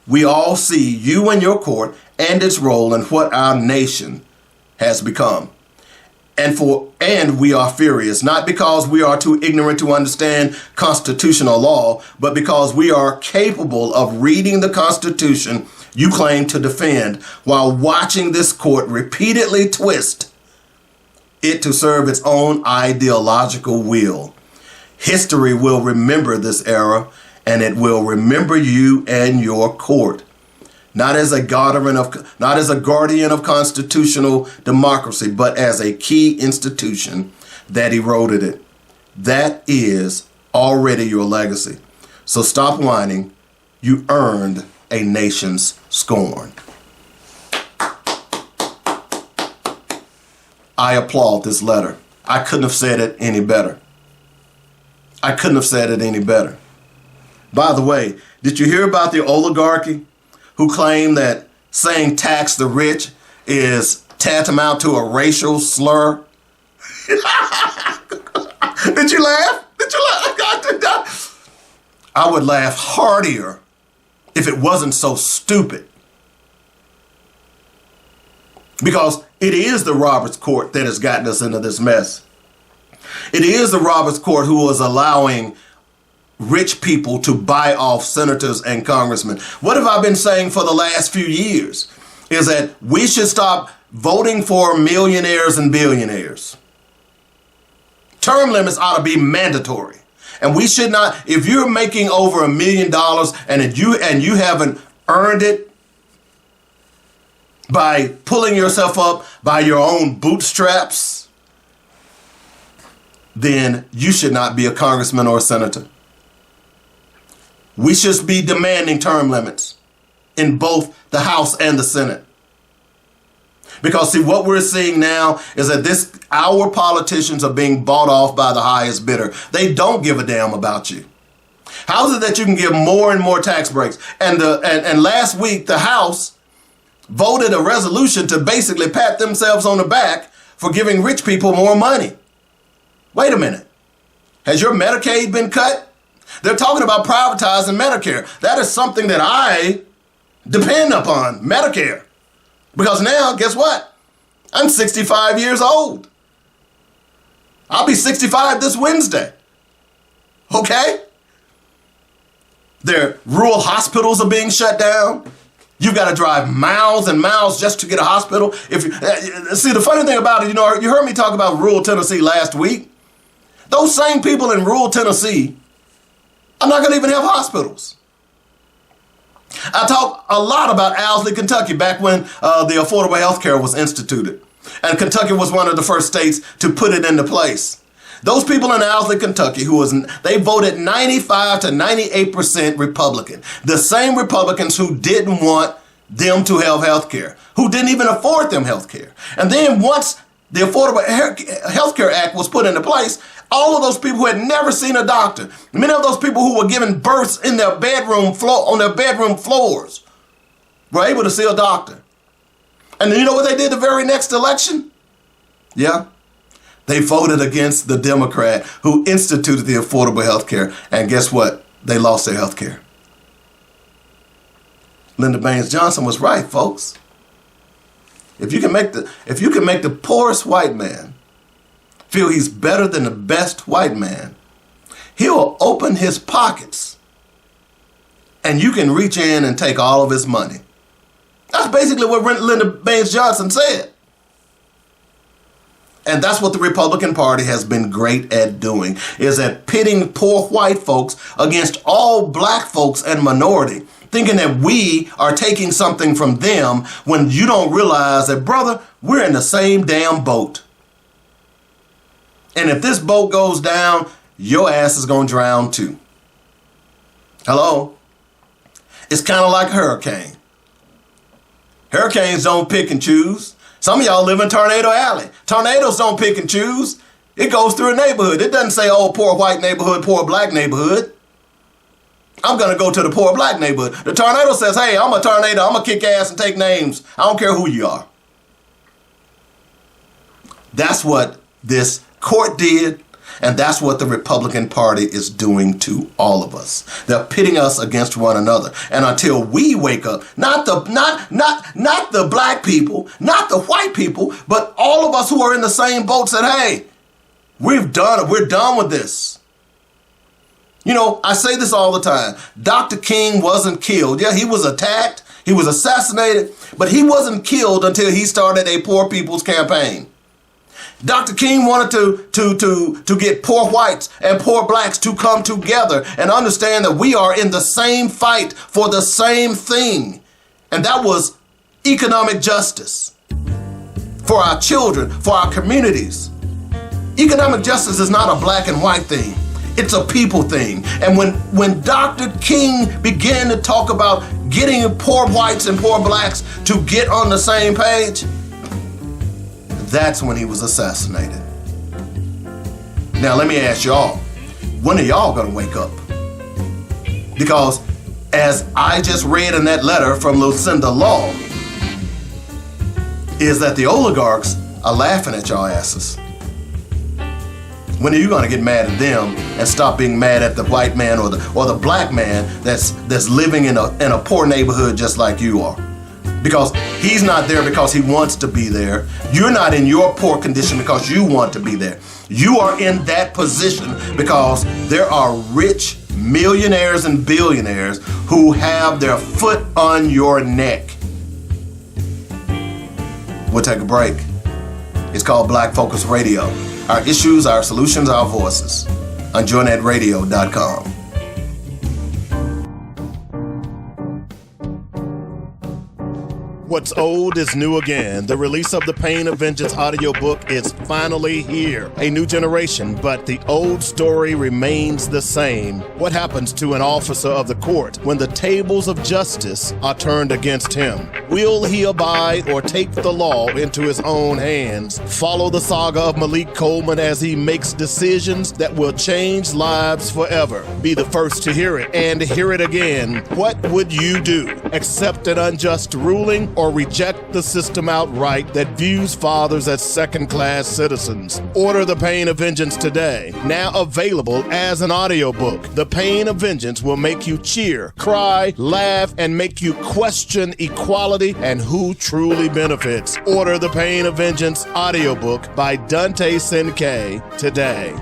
We all see you and your court and its role in what our nation has become. And we are furious, not because we are too ignorant to understand constitutional law, but because we are capable of reading the Constitution you claim to defend while watching this court repeatedly twist it to serve its own ideological will. History will remember this era, and it will remember you and your court. Not as a guardian of constitutional democracy, but as a key institution that eroded it. That is already your legacy. So stop whining. You earned a nation's scorn. I applaud this letter. I couldn't have said it any better. I couldn't have said it any better. By the way, did you hear about the oligarchy who claim that saying tax the rich is tantamount to a racial slur? Did you laugh? Did you laugh? I would laugh harder if it wasn't so stupid. Because it is the Roberts Court that has gotten us into this mess. It is the Roberts Court who is allowing rich people to buy off senators and congressmen. What have I been saying for the last few years? Is that we should stop voting for millionaires and billionaires. Term limits ought to be mandatory. And we should not, if you're making over $1 million and you haven't earned it by pulling yourself up by your own bootstraps, then you should not be a congressman or a senator. We should be demanding term limits in both the House and the Senate. Because see, what we're seeing now is that our politicians are being bought off by the highest bidder. They don't give a damn about you. How is it that you can give more and more tax breaks? And last week, the House voted a resolution to basically pat themselves on the back for giving rich people more money. Wait a minute. Has your Medicaid been cut? They're talking about privatizing Medicare. That is something that I depend upon, Medicare. Because now, guess what? I'm 65 years old. I'll be 65 this Wednesday. Okay? Their rural hospitals are being shut down. You've got to drive miles and miles just to get a hospital. See, the funny thing about it, you heard me talk about rural Tennessee last week. Those same people in rural Tennessee are not going to even have hospitals. I talked a lot about Owsley, Kentucky, back when the affordable health care was instituted. And Kentucky was one of the first states to put it into place. Those people in Owsley, Kentucky, they voted 95 to 98% Republican. The same Republicans who didn't want them to have health care, who didn't even afford them health care. And then once the Affordable Health Care Act was put into place, all of those people who had never seen a doctor, many of those people who were given births in their bedroom on their bedroom floors, were able to see a doctor. And you know what they did the very next election? Yeah. They voted against the Democrat who instituted the affordable health care. And guess what? They lost their health care. Lyndon Baines Johnson was right, folks. If you can make the poorest white man feel he's better than the best white man, he'll open his pockets and you can reach in and take all of his money. That's basically what Lyndon Baines Johnson said. And that's what the Republican Party has been great at doing, is at pitting poor white folks against all black folks and minority, thinking that we are taking something from them when you don't realize that, brother, we're in the same damn boat. And if this boat goes down, your ass is going to drown too. Hello? It's kind of like a hurricane. Hurricanes don't pick and choose. Some of y'all live in Tornado Alley. Tornadoes don't pick and choose. It goes through a neighborhood. It doesn't say, oh, poor white neighborhood, poor black neighborhood. I'm going to go to the poor black neighborhood. The tornado says, hey, I'm a tornado. I'm going to kick ass and take names. I don't care who you are. That's what this court did, and that's what the Republican Party is doing to all of us. They're pitting us against one another. And until we wake up, not the black people, not the white people, but all of us who are in the same boat said, hey, we're done with this. You know, I say this all the time. Dr. King wasn't killed. Yeah, he was attacked. He was assassinated, but he wasn't killed until he started a poor people's campaign. Dr. King wanted to get poor whites and poor blacks to come together and understand that we are in the same fight for the same thing. And that was economic justice for our children, for our communities. Economic justice is not a black and white thing. It's a people thing. And when Dr. King began to talk about getting poor whites and poor blacks to get on the same page, that's when he was assassinated. Now let me ask y'all, when are y'all gonna wake up? Because as I just read in that letter from Lucinda Law, is that the oligarchs are laughing at y'all asses. When are you going to get mad at them and stop being mad at the white man or the black man that's living in a poor neighborhood just like you are? Because he's not there because he wants to be there. You're not in your poor condition because you want to be there. You are in that position because there are rich millionaires and billionaires who have their foot on your neck. We'll take a break. It's called Black Focus Radio. Our issues, our solutions, our voices on joynetradio.com. What's old is new again. The release of the Pain of Vengeance audiobook is finally here. A new generation, but the old story remains the same. What happens to an officer of the court when the tables of justice are turned against him? Will he abide or take the law into his own hands? Follow the saga of Malik Coleman as he makes decisions that will change lives forever. Be the first to hear it and hear it again. What would you do? Accept an unjust ruling or reject the system outright that views fathers as second-class citizens? Order The Pain of Vengeance today. Now available as an audiobook. The Pain of Vengeance will make you cheer, cry, laugh, and make you question equality and who truly benefits. Order The Pain of Vengeance audiobook by Dante Senke today.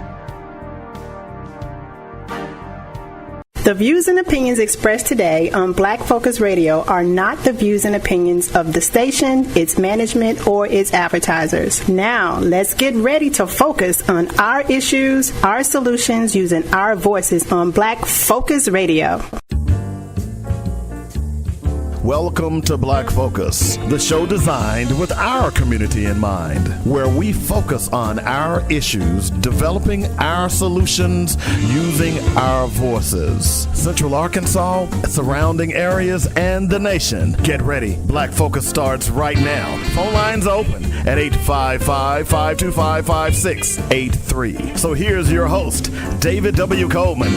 The views and opinions expressed today on Black Focus Radio are not the views and opinions of the station, its management, or its advertisers. Now, let's get ready to focus on our issues, our solutions, using our voices on Black Focus Radio. Welcome to Black Focus, the show designed with our community in mind, where we focus on our issues, developing our solutions, using our voices. Central Arkansas, surrounding areas, and the nation. Get ready. Black Focus starts right now. Phone lines open at 855-525-5683. So here's your host, David W. Coleman.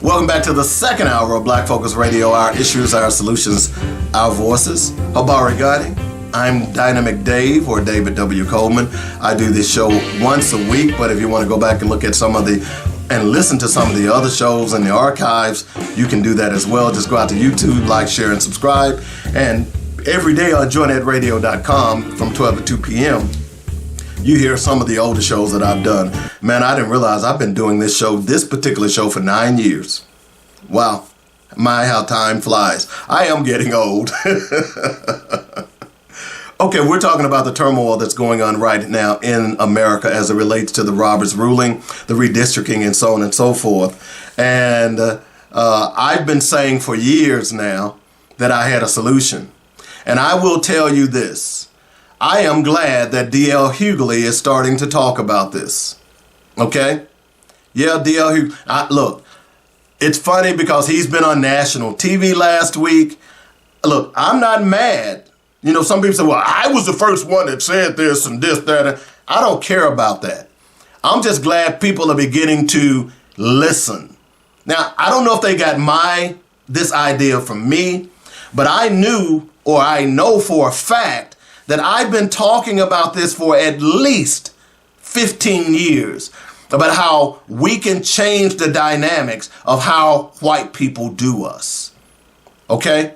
Welcome back to the second hour of Black Focus Radio, our issues, our solutions, our voices. Habari Gani. I'm Dynamic Dave, or David W. Coleman. I do this show once a week, but if you want to go back and look at and listen to some of the other shows in the archives, you can do that as well. Just go out to YouTube, like, share, and subscribe. And every day on joynetradio.com from 12 to 2 p.m., you hear some of the older shows that I've done. Man, I didn't realize I've been doing this particular show for 9 years. Wow. My, how time flies. I am getting old. Okay, we're talking about the turmoil that's going on right now in America as it relates to the Roberts ruling, the redistricting, and so on and so forth. And I've been saying for years now that I had a solution. And I will tell you this. I am glad that D.L. Hughley is starting to talk about this. Okay? Yeah, D.L. Hughley. Look, it's funny because he's been on national TV last week. Look, I'm not mad. You know, some people say, well, I was the first one that said this and this, that. I don't care about that. I'm just glad people are beginning to listen. Now, I don't know if they got this idea from me, but I know for a fact that I've been talking about this for at least 15 years, about how we can change the dynamics of how white people do us. Okay?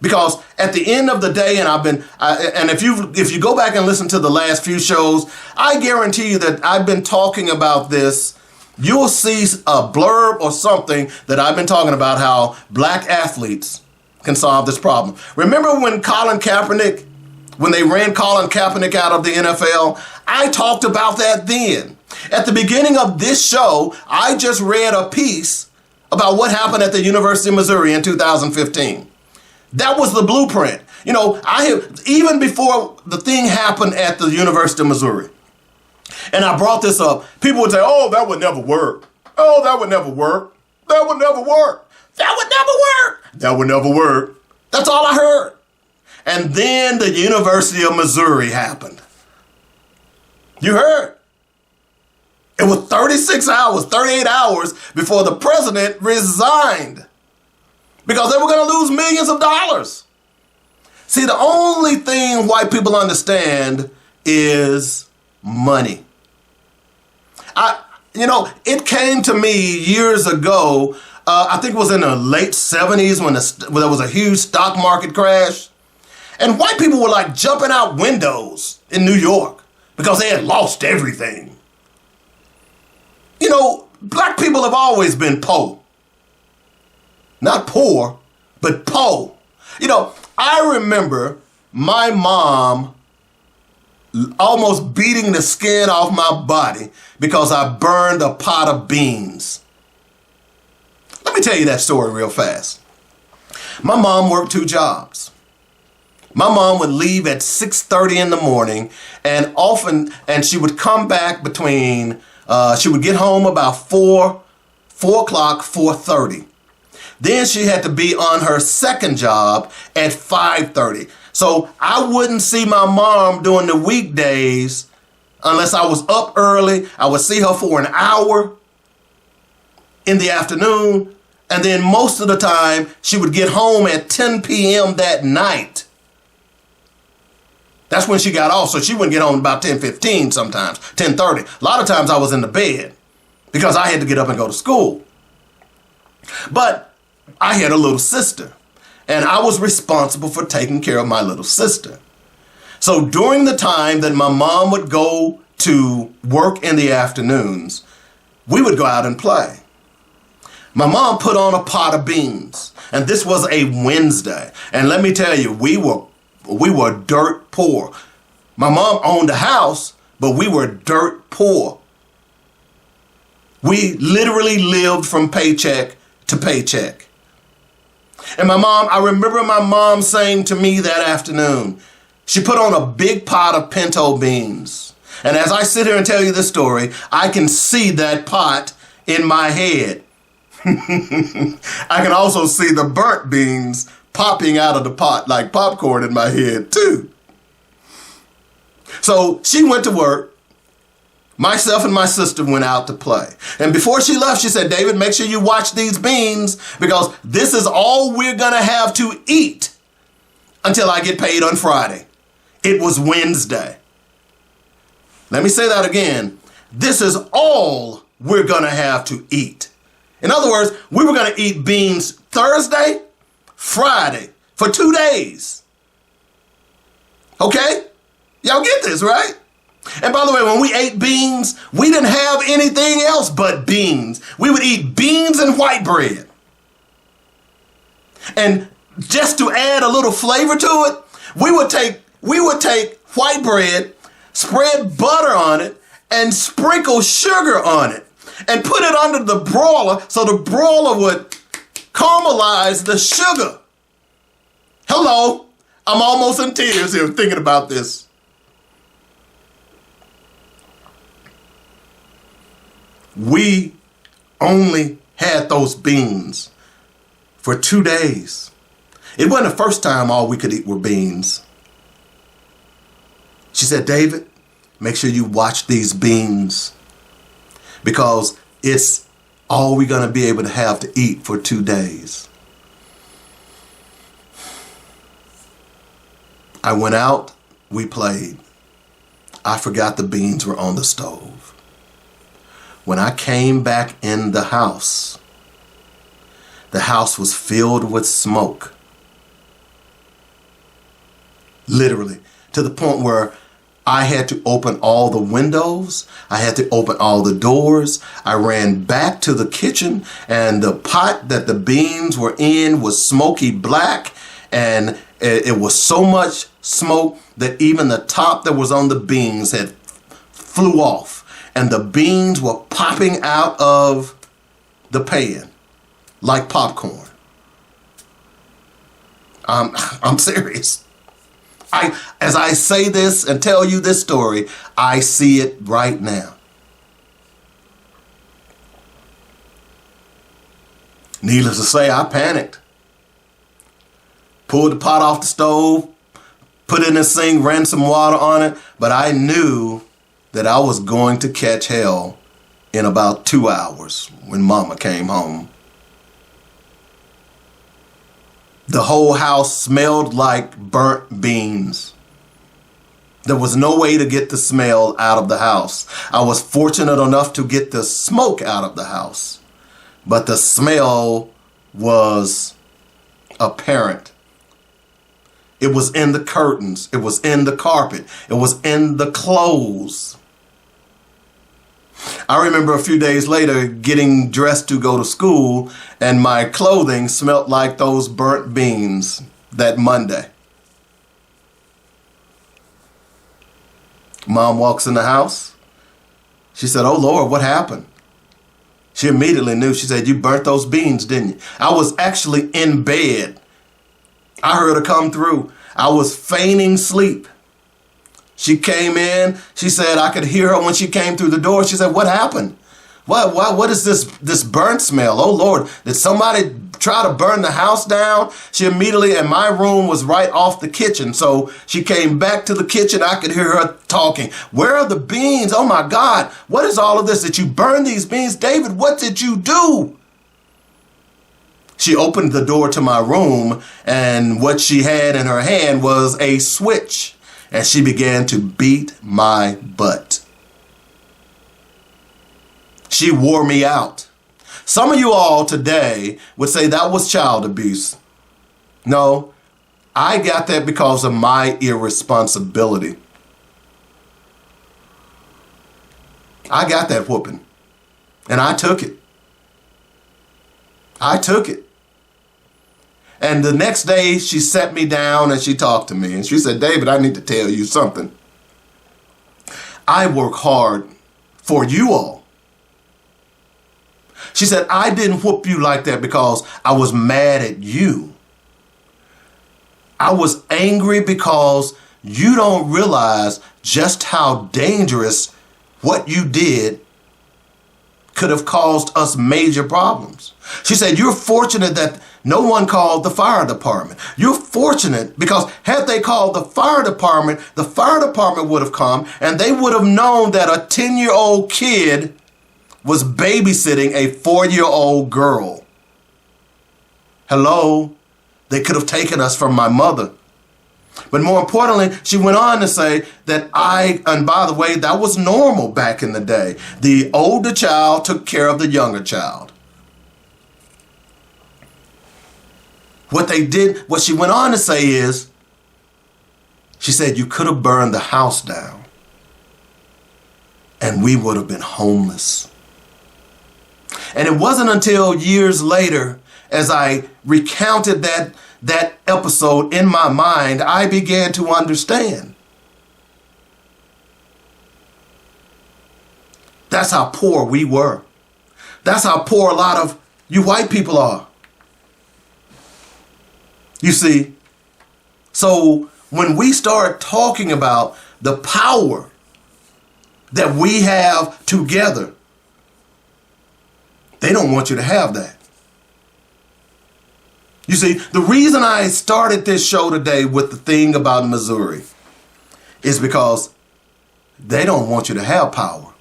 Because at the end of the day, and if you go back and listen to the last few shows, I guarantee you that I've been talking about this. You'll see a blurb or something that I've been talking about how black athletes can solve this problem. Remember when they ran Colin Kaepernick out of the NFL? I talked about that then. At the beginning of this show, I just read a piece about what happened at the University of Missouri in 2015. That was the blueprint. Even before the thing happened at the University of Missouri, and I brought this up, people would say, oh, that would never work. Oh, that would never work. That would never work. That would never work. That would never work. That's all I heard. And then the University of Missouri happened. You heard? It was 38 hours before the president resigned because they were going to lose millions of dollars. See, the only thing white people understand is money. It came to me years ago. I think it was in the late 70s when there was a huge stock market crash. And white people were like jumping out windows in New York because they had lost everything. Black people have always been poor. Not poor, but poor. I remember my mom almost beating the skin off my body because I burned a pot of beans. Let me tell you that story real fast. My mom worked 2 jobs. My mom would leave at 6:30 in the morning and she would come back she would get home about 4 o'clock, 4:30. Then she had to be on her second job at 5:30. So I wouldn't see my mom during the weekdays unless I was up early. I would see her for an hour in the afternoon. And then most of the time she would get home at 10 p.m. that night. That's when she got off. So she wouldn't get home about 10:15 sometimes, 10:30. A lot of times I was in the bed because I had to get up and go to school. But I had a little sister and I was responsible for taking care of my little sister. So during the time that my mom would go to work in the afternoons, we would go out and play. My mom put on a pot of beans, and this was a Wednesday. And let me tell you, we were dirt poor. My mom owned a house, but we were dirt poor. We literally lived from paycheck to paycheck. And I remember my mom saying to me that afternoon, she put on a big pot of pinto beans. And as I sit here and tell you this story, I can see that pot in my head. I can also see the burnt beans popping out of the pot like popcorn in my head too. So she went to work. Myself and my sister went out to play. And before she left, she said, David, make sure you watch these beans because this is all we're going to have to eat until I get paid on Friday. It was Wednesday. Let me say that again. This is all we're going to have to eat. In other words, we were going to eat beans Thursday, Friday for 2 days. Okay? Y'all get this, right? And by the way, when we ate beans, we didn't have anything else but beans. We would eat beans and white bread. And just to add a little flavor to it, we would take white bread, spread butter on it, and sprinkle sugar on it, and put it under the broiler so the broiler would caramelize the sugar. Hello, I'm almost in tears here thinking about this. We only had those beans for 2 days. It wasn't the first time all we could eat were beans. She said, David, make sure you watch these beans because it's all we're going to be able to have to eat for 2 days. I went out we played, I forgot the beans were on the stove. When I came back in the house was filled with smoke. Literally, to the point where I had to open all the windows. I had to open all the doors. I ran back to the kitchen, and the pot that the beans were in was smoky black, and it was so much smoke that even the top that was on the beans had flew off, and the beans were popping out of the pan like popcorn. I'm serious. As I say this and tell you this story, I see it right now. Needless to say, I panicked. Pulled the pot off the stove, put it in the sink, ran some water on it, but I knew that I was going to catch hell in about 2 hours when Mama came home. The whole house smelled like burnt beans. There was no way to get the smell out of the house. I was fortunate enough to get the smoke out of the house, but the smell was apparent. It was in the curtains. It was in the carpet. It was in the clothes. I remember a few days later getting dressed to go to school, and my clothing smelled like those burnt beans that Monday. Mom walks in the house. She said, "Oh Lord, what happened?" She immediately knew. She said, "You burnt those beans, didn't you?" I was actually in bed. I heard her come through. I was feigning sleep. She came in. She said I could hear her when she came through the door. She said, "What happened? What is this burnt smell? Oh Lord, did somebody try to burn the house down?" She immediately, and my room was right off the kitchen. So she came back to the kitchen. I could hear her talking. "Where are the beans? Oh my God, what is all of this? Did you burn these beans? David, what did you do?" She opened the door to my room, and what she had in her hand was a switch. And she began to beat my butt. She wore me out. Some of you all today would say that was child abuse. No, I got that because of my irresponsibility. I got that whooping, and I took it. I took it. And the next day, she sat me down and she talked to me. And she said, "David, I need to tell you something. I work hard for you all." She said, "I didn't whoop you like that because I was mad at you. I was angry because you don't realize just how dangerous what you did could have caused us major problems." She said, "You're fortunate that no one called the fire department. You're fortunate because had they called the fire department would have come and they would have known that a 10-year-old kid was babysitting a 4-year-old girl. Hello? They could have taken us from my mother." But more importantly, she went on to say that and by the way, that was normal back in the day. The older child took care of the younger child. What she went on to say is, she said, "You could have burned the house down and we would have been homeless." And it wasn't until years later, as I recounted that episode in my mind, I began to understand. That's how poor we were. That's how poor a lot of you white people are. You see, so when we start talking about the power that we have together, they don't want you to have that. You see, the reason I started this show today with the thing about Missouri is because they don't want you to have power.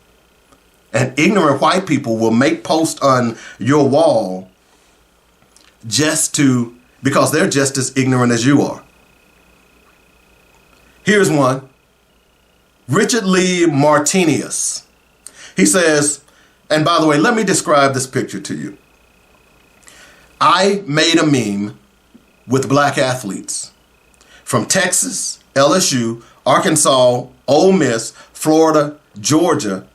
And ignorant white people will make posts on your wall because they're just as ignorant as you are. Here's one. Richard Lee Martinez. He says, and by the way, let me describe this picture to you. I made a meme with black athletes from Texas, LSU, Arkansas, Ole Miss, Florida, Georgia,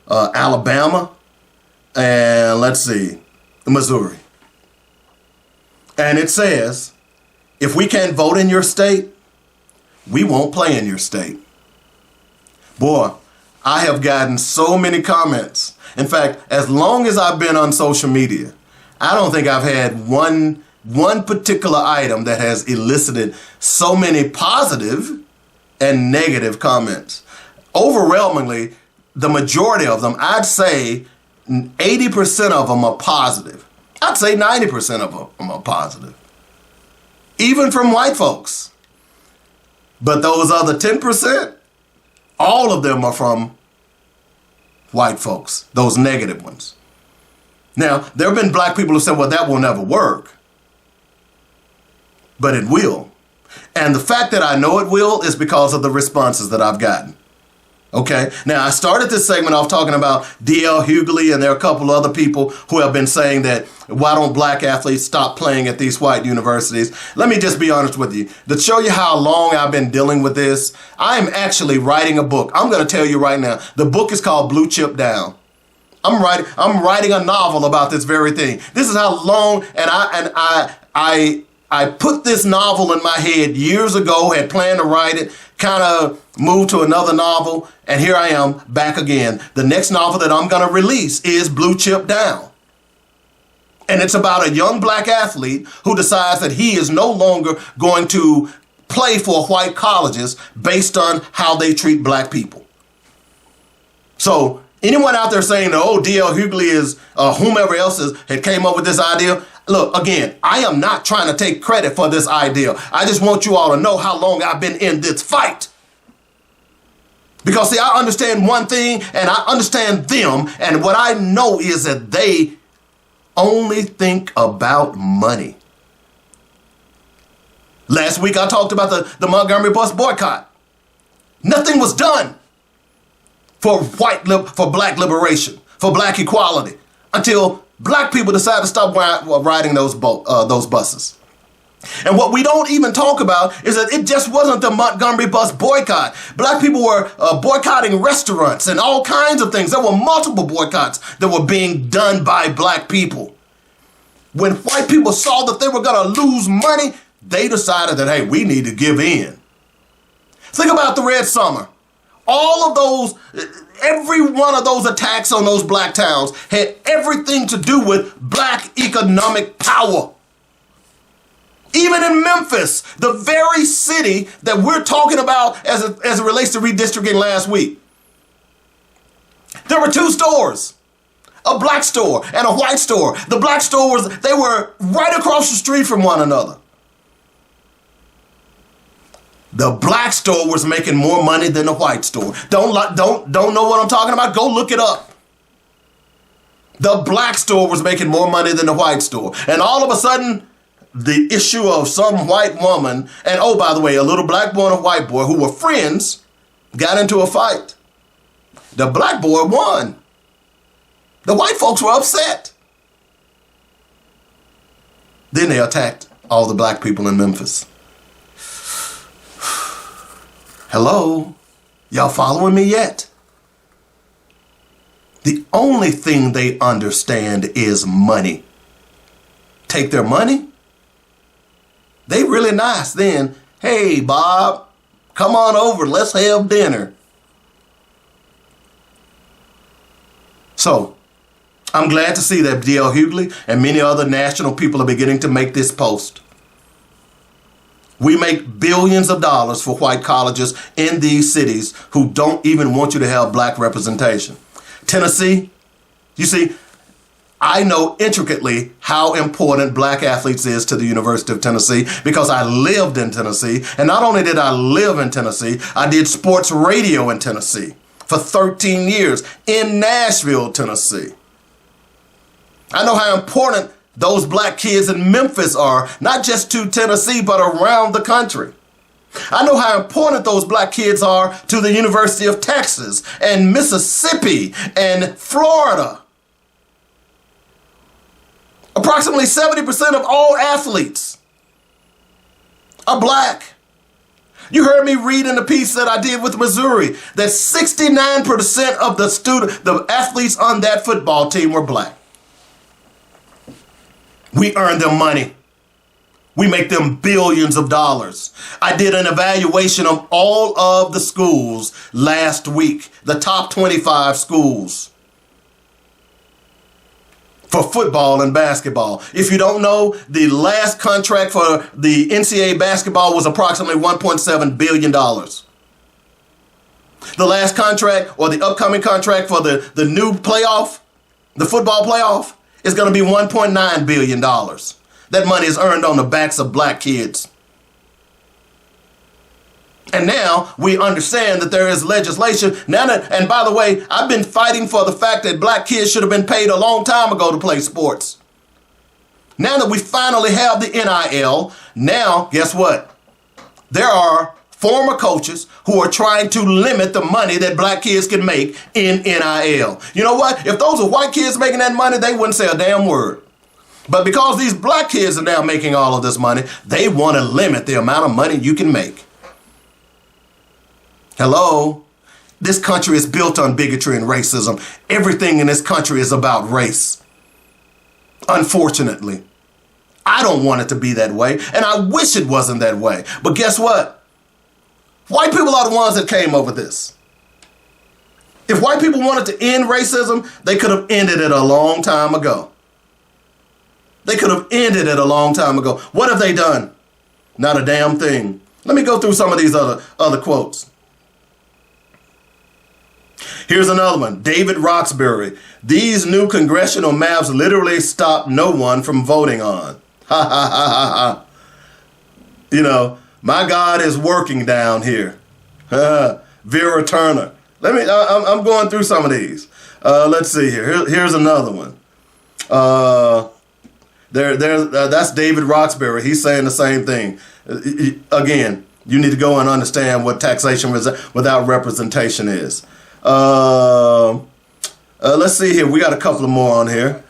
Alabama, and let's see, Missouri. And it says, if we can't vote in your state, we won't play in your state. Boy, I have gotten so many comments. In fact, as long as I've been on social media, I don't think I've had one particular item that has elicited so many positive and negative comments. Overwhelmingly, the majority of them, I'd say 80% of them are positive. I'd say 90% of them are positive. Even from white folks. But those other 10%, all of them are from white folks, those negative ones. Now, there have been black people who said, well, that will never work. But it will. And the fact that I know it will is because of the responses that I've gotten. Okay, now I started this segment off talking about D.L. Hughley, and there are a couple other people who have been saying that why don't black athletes stop playing at these white universities? Let me just be honest with you. To show you how long I've been dealing with this, I am actually writing a book. I'm going to tell you right now, the book is called Blue Chip Down. I'm writing a novel about this very thing. This is how long, and I put this novel in my head years ago, had planned to write it, kind of moved to another novel, and here I am back again. The next novel that I'm going to release is Blue Chip Down. And it's about a young black athlete who decides that he is no longer going to play for white colleges based on how they treat black people. So anyone out there saying, oh, D.L. Hughley is whomever else had came up with this idea, look, again, I am not trying to take credit for this idea. I just want you all to know how long I've been in this fight. Because, see, I understand one thing, and I understand them, and what I know is that they only think about money. Last week, I talked about the Montgomery bus boycott. Nothing was done for black liberation, for black equality, until black people decided to stop riding those buses. And what we don't even talk about is that it just wasn't the Montgomery bus boycott. Black people were boycotting restaurants and all kinds of things. There were multiple boycotts that were being done by black people. When white people saw that they were going to lose money, they decided that, hey, we need to give in. Think about the Red Summer. All of those, every one of those attacks on those black towns had everything to do with black economic power. Even in Memphis, the very city that we're talking about as it relates to redistricting last week, there were two stores, a black store and a white store. The black stores, they were right across the street from one another. The black store was making more money than the white store. Don't know what I'm talking about? Go look it up. The black store was making more money than the white store. And all of a sudden, the issue of some white woman, and oh, by the way, a little black boy and a white boy who were friends, got into a fight. The black boy won. The white folks were upset. Then they attacked all the black people in Memphis. Hello? Y'all following me yet? The only thing they understand is money. Take their money? They really nice then. Hey, Bob, come on over. Let's have dinner. So, I'm glad to see that D.L. Hughley and many other national people are beginning to make this post. We make billions of dollars for white colleges in these cities who don't even want you to have black representation. Tennessee, you see, I know intricately how important black athletes is to the University of Tennessee because I lived in Tennessee. And not only did I live in Tennessee, I did sports radio in Tennessee for 13 years in Nashville, Tennessee. I know how important those black kids in Memphis are, not just to Tennessee, but around the country. I know how important those black kids are to the University of Texas and Mississippi and Florida. Approximately 70% of all athletes are black. You heard me read in the piece that I did with Missouri that 69% of the athletes on that football team were black. We earn them money. We make them billions of dollars. I did an evaluation of all of the schools last week, the top 25 schools for football and basketball. If you don't know, the last contract for the NCAA basketball was approximately $1.7 billion. The last contract or the upcoming contract for the new playoff, the football playoff, is going to be $1.9 billion. That money is earned on the backs of black kids. And now we understand that there is legislation. And by the way, I've been fighting for the fact that black kids should have been paid a long time ago to play sports. Now that we finally have the NIL, now guess what? There are former coaches who are trying to limit the money that black kids can make in NIL. You know what? If those were white kids making that money, they wouldn't say a damn word. But because these black kids are now making all of this money, they want to limit the amount of money you can make. Hello? This country is built on bigotry and racism. Everything in this country is about race. Unfortunately. I don't want it to be that way, and I wish it wasn't that way. But guess what? White people are the ones that came over this. If white people wanted to end racism, they could have ended it a long time ago. They could have ended it a long time ago. What have they done? Not a damn thing. Let me go through some of these other quotes. Here's another one. David Roxbury. These new congressional maps literally stop no one from voting on. Ha ha ha ha ha. You know, my God is working down here. Vera Turner. I'm going through some of these. Let's see here. Here's another one. That's David Roxbury. He's saying the same thing. Again, you need to go and understand what taxation without representation is. Let's see here. We got a couple of more on here.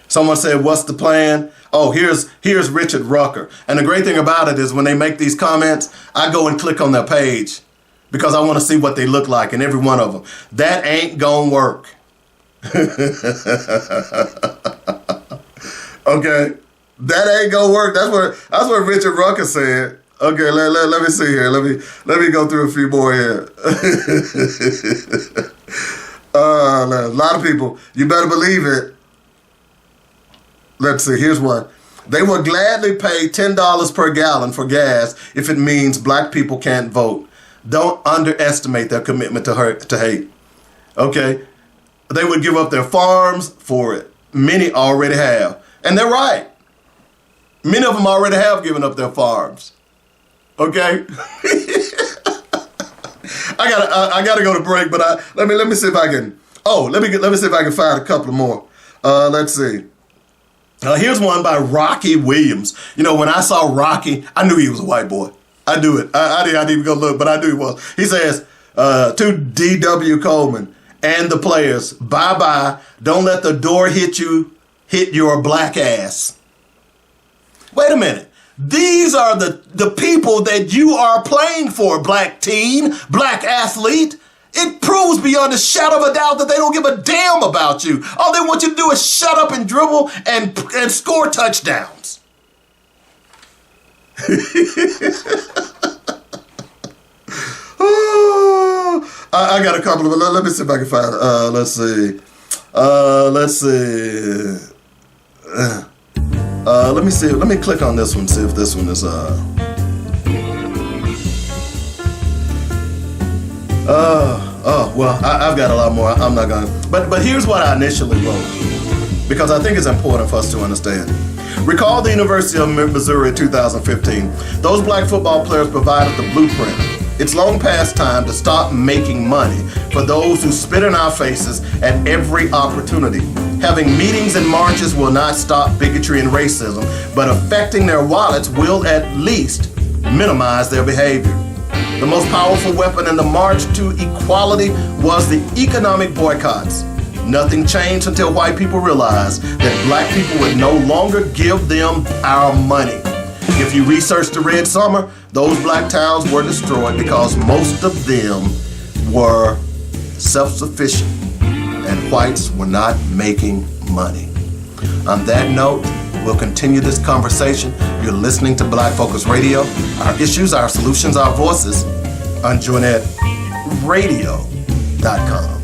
Someone said, what's the plan? Oh, here's Richard Rucker. And the great thing about it is when they make these comments, I go and click on their page because I want to see what they look like, and every one of them. That ain't gonna work. Okay, that ain't gonna work. That's what Richard Rucker said. Okay, let me see here. Let me go through a few more here. A lot of people, you better believe it. Let's see, here's one. They will gladly pay $10 per gallon for gas if it means black people can't vote. Don't underestimate their commitment to hate. Okay? They would give up their farms for it. Many already have. And they're right. Many of them already have given up their farms. Okay? I gotta go to break, but let me see if I can. Let me see if I can find a couple more. Let's see. Here's one by Rocky Williams. You know, when I saw Rocky, I knew he was a white boy. I knew it. I didn't even go look, but I knew he was. He says to D.W. Coleman and the players, bye-bye. Don't let the door hit your black ass. Wait a minute. These are the people that you are playing for, black teen, black athlete. It proves beyond a shadow of a doubt that they don't give a damn about you. All they want you to do is shut up and dribble and score touchdowns. I got a couple of them. Let me see if I can find it. Let's see. Let me see. Let me click on this one, see if this one is well, I've got a lot more. I'm not gonna. But here's what I initially wrote, because I think it's important for us to understand. Recall the University of Missouri in 2015. Those black football players provided the blueprint. It's long past time to stop making money for those who spit in our faces at every opportunity. Having meetings and marches will not stop bigotry and racism, but affecting their wallets will at least minimize their behavior. The most powerful weapon in the march to equality was the economic boycotts. Nothing changed until white people realized that black people would no longer give them our money. If you research the Red Summer, those black towns were destroyed because most of them were self-sufficient and whites were not making money. On that note, we'll continue this conversation. You're listening to Black Focus Radio, our issues, our solutions, our voices on JoinetteRadio.com.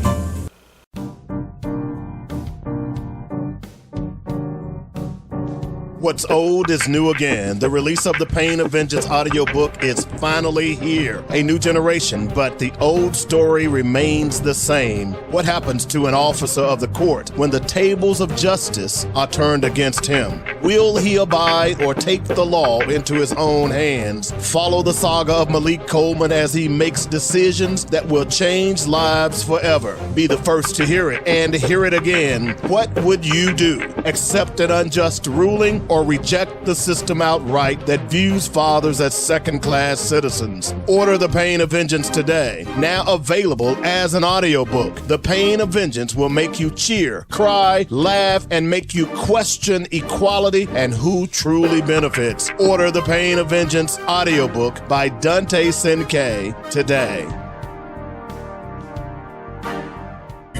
What's old is new again. The release of the Pain of Vengeance audiobook is finally here. A new generation, but the old story remains the same. What happens to an officer of the court when the tables of justice are turned against him? Will he abide or take the law into his own hands? Follow the saga of Malik Coleman as he makes decisions that will change lives forever. Be the first to hear it and hear it again. What would you do? Accept an unjust ruling or reject the system outright that views fathers as second-class citizens? Order The Pain of Vengeance today. Now available as an audiobook. The Pain of Vengeance will make you cheer, cry, laugh, and make you question equality and who truly benefits. Order The Pain of Vengeance audiobook by Dante Senke today.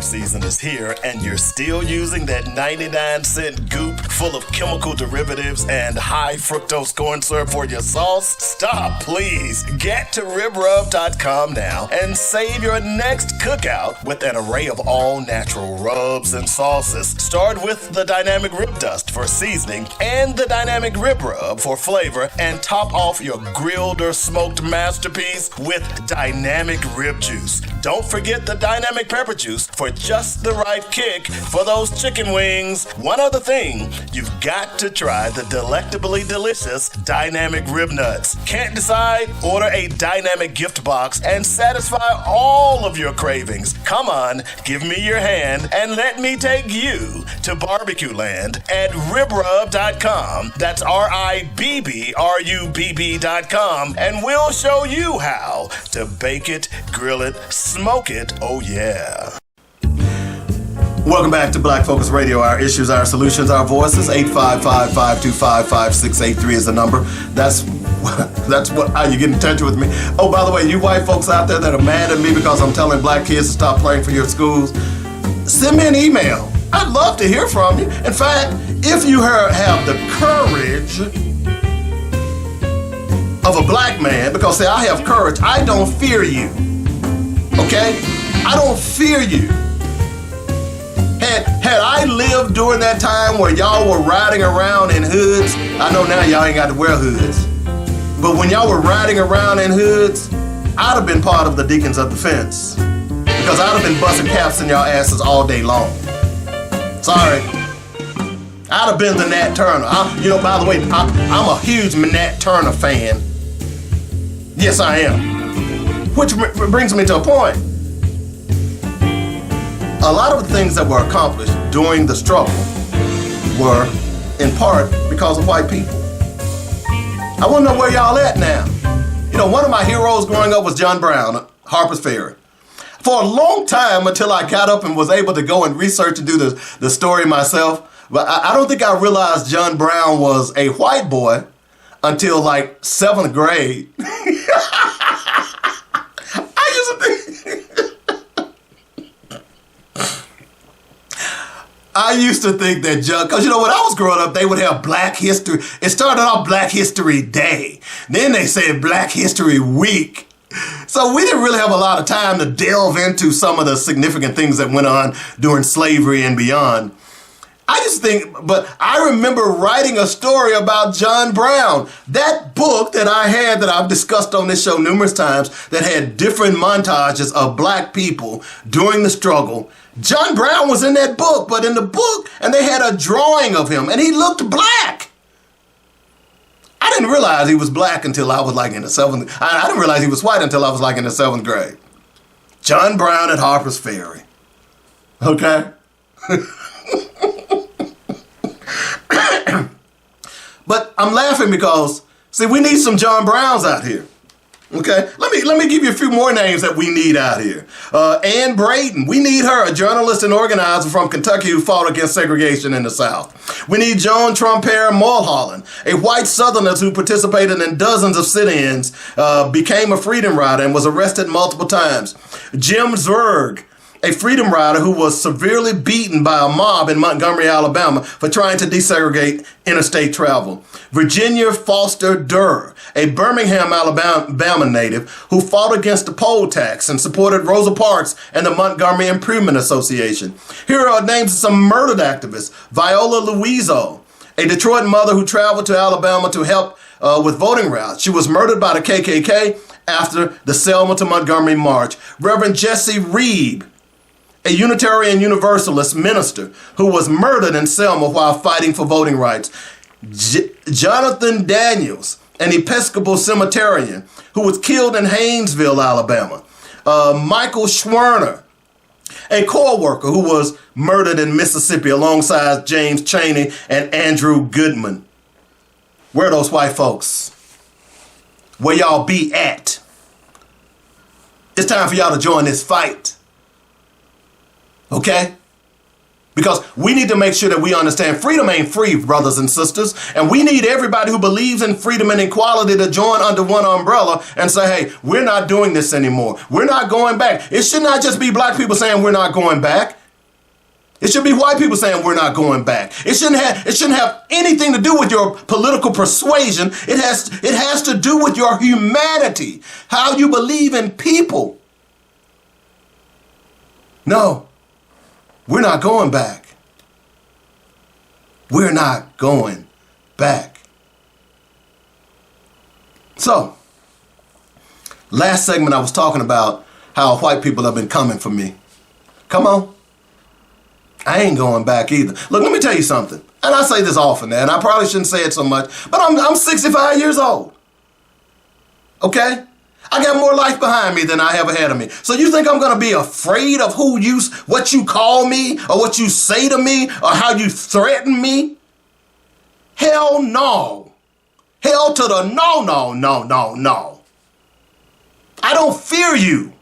Season is here and you're still using that 99-cent goop full of chemical derivatives and high fructose corn syrup for your sauce? Stop, please. Get to ribrub.com now and save your next cookout with an array of all natural rubs and sauces. Start with the Dynamic Rib Dust for seasoning and the Dynamic Rib Rub for flavor, and top off your grilled or smoked masterpiece with Dynamic Rib Juice. Don't forget the Dynamic Pepper Juice for just the right kick for those chicken wings. One other thing, you've got to try the delectably delicious Dynamic Rib Nuts. Can't decide? Order a Dynamic gift box and satisfy all of your cravings. Come on, give me your hand and let me take you to barbecue land at ribrub.com. That's RIBBRUBB.com, and we'll show you how to bake it, grill it, smoke it. Oh yeah. Welcome back to Black Focus Radio. Our issues, our solutions, our voices. 855-525-5683 is the number. That's how you get in touch with me. Oh, by the way, you white folks out there that are mad at me because I'm telling black kids to stop playing for your schools, send me an email. I'd love to hear from you. In fact, if you have the courage of a black man, because see, I have courage, I don't fear you. Okay? I don't fear you. Had I lived during that time where y'all were riding around in hoods, I know now y'all ain't got to wear hoods, but when y'all were riding around in hoods, I'd have been part of the Deacons of Defense, because I'd have been busting caps in y'all asses all day long. Sorry. I'd have been the Nat Turner. By the way, I'm a huge Nat Turner fan. Yes, I am. Which brings me to a point. A lot of the things that were accomplished during the struggle were, in part, because of white people. I want to know where y'all at now. One of my heroes growing up was John Brown, Harper's Ferry. For a long time, until I got up and was able to go and research and do the story myself, but I don't think I realized John Brown was a white boy until like 7th grade. I used to think that because when I was growing up, they would have Black History. It started off Black History Day. Then they said Black History Week. So we didn't really have a lot of time to delve into some of the significant things that went on during slavery and beyond. But I remember writing a story about John Brown. That book that I had, that I've discussed on this show numerous times, that had different montages of black people during the struggle. John Brown was in that book, but in the book, and they had a drawing of him, and he looked black. I didn't realize he was black until I was like in the 7th. I didn't realize he was white until I was like in the 7th grade. John Brown at Harper's Ferry. Okay? But I'm laughing because, see, we need some John Browns out here. Okay, let me give you a few more names that we need out here. Ann Braden, we need her, a journalist and organizer from Kentucky who fought against segregation in the South. We need Joan Tromper Mulholland, a white Southerner who participated in dozens of sit-ins, became a freedom rider and was arrested multiple times. Jim Zwerg, a freedom rider who was severely beaten by a mob in Montgomery, Alabama for trying to desegregate interstate travel. Virginia Foster Durr, a Birmingham, Alabama native who fought against the poll tax and supported Rosa Parks and the Montgomery Improvement Association. Here are names of some murdered activists. Viola Luiso, a Detroit mother who traveled to Alabama to help with voting routes. She was murdered by the KKK after the Selma to Montgomery March. Reverend Jesse Reeb, a Unitarian Universalist minister who was murdered in Selma while fighting for voting rights. Jonathan Daniels, an Episcopal cemeterian who was killed in Haynesville, Alabama. Michael Schwerner, a co-worker who was murdered in Mississippi alongside James Chaney and Andrew Goodman. Where are those white folks? Where y'all be at? It's time for y'all to join this fight. Okay? Because we need to make sure that we understand freedom ain't free, brothers and sisters. And we need everybody who believes in freedom and equality to join under one umbrella and say, hey, we're not doing this anymore. We're not going back. It should not just be black people saying we're not going back. It should be white people saying we're not going back. It shouldn't have anything to do with your political persuasion. It has to do with your humanity, how you believe in people. No. We're not going back. We're not going back. So, last segment I was talking about how white people have been coming for me. Come on. I ain't going back either. Look, let me tell you something. And I say this often, and I probably shouldn't say it so much, but I'm 65 years old. Okay? I got more life behind me than I have ahead of me. So you think I'm going to be afraid of what you call me or what you say to me or how you threaten me? Hell no. Hell to the no, no, no, no, no. I don't fear you.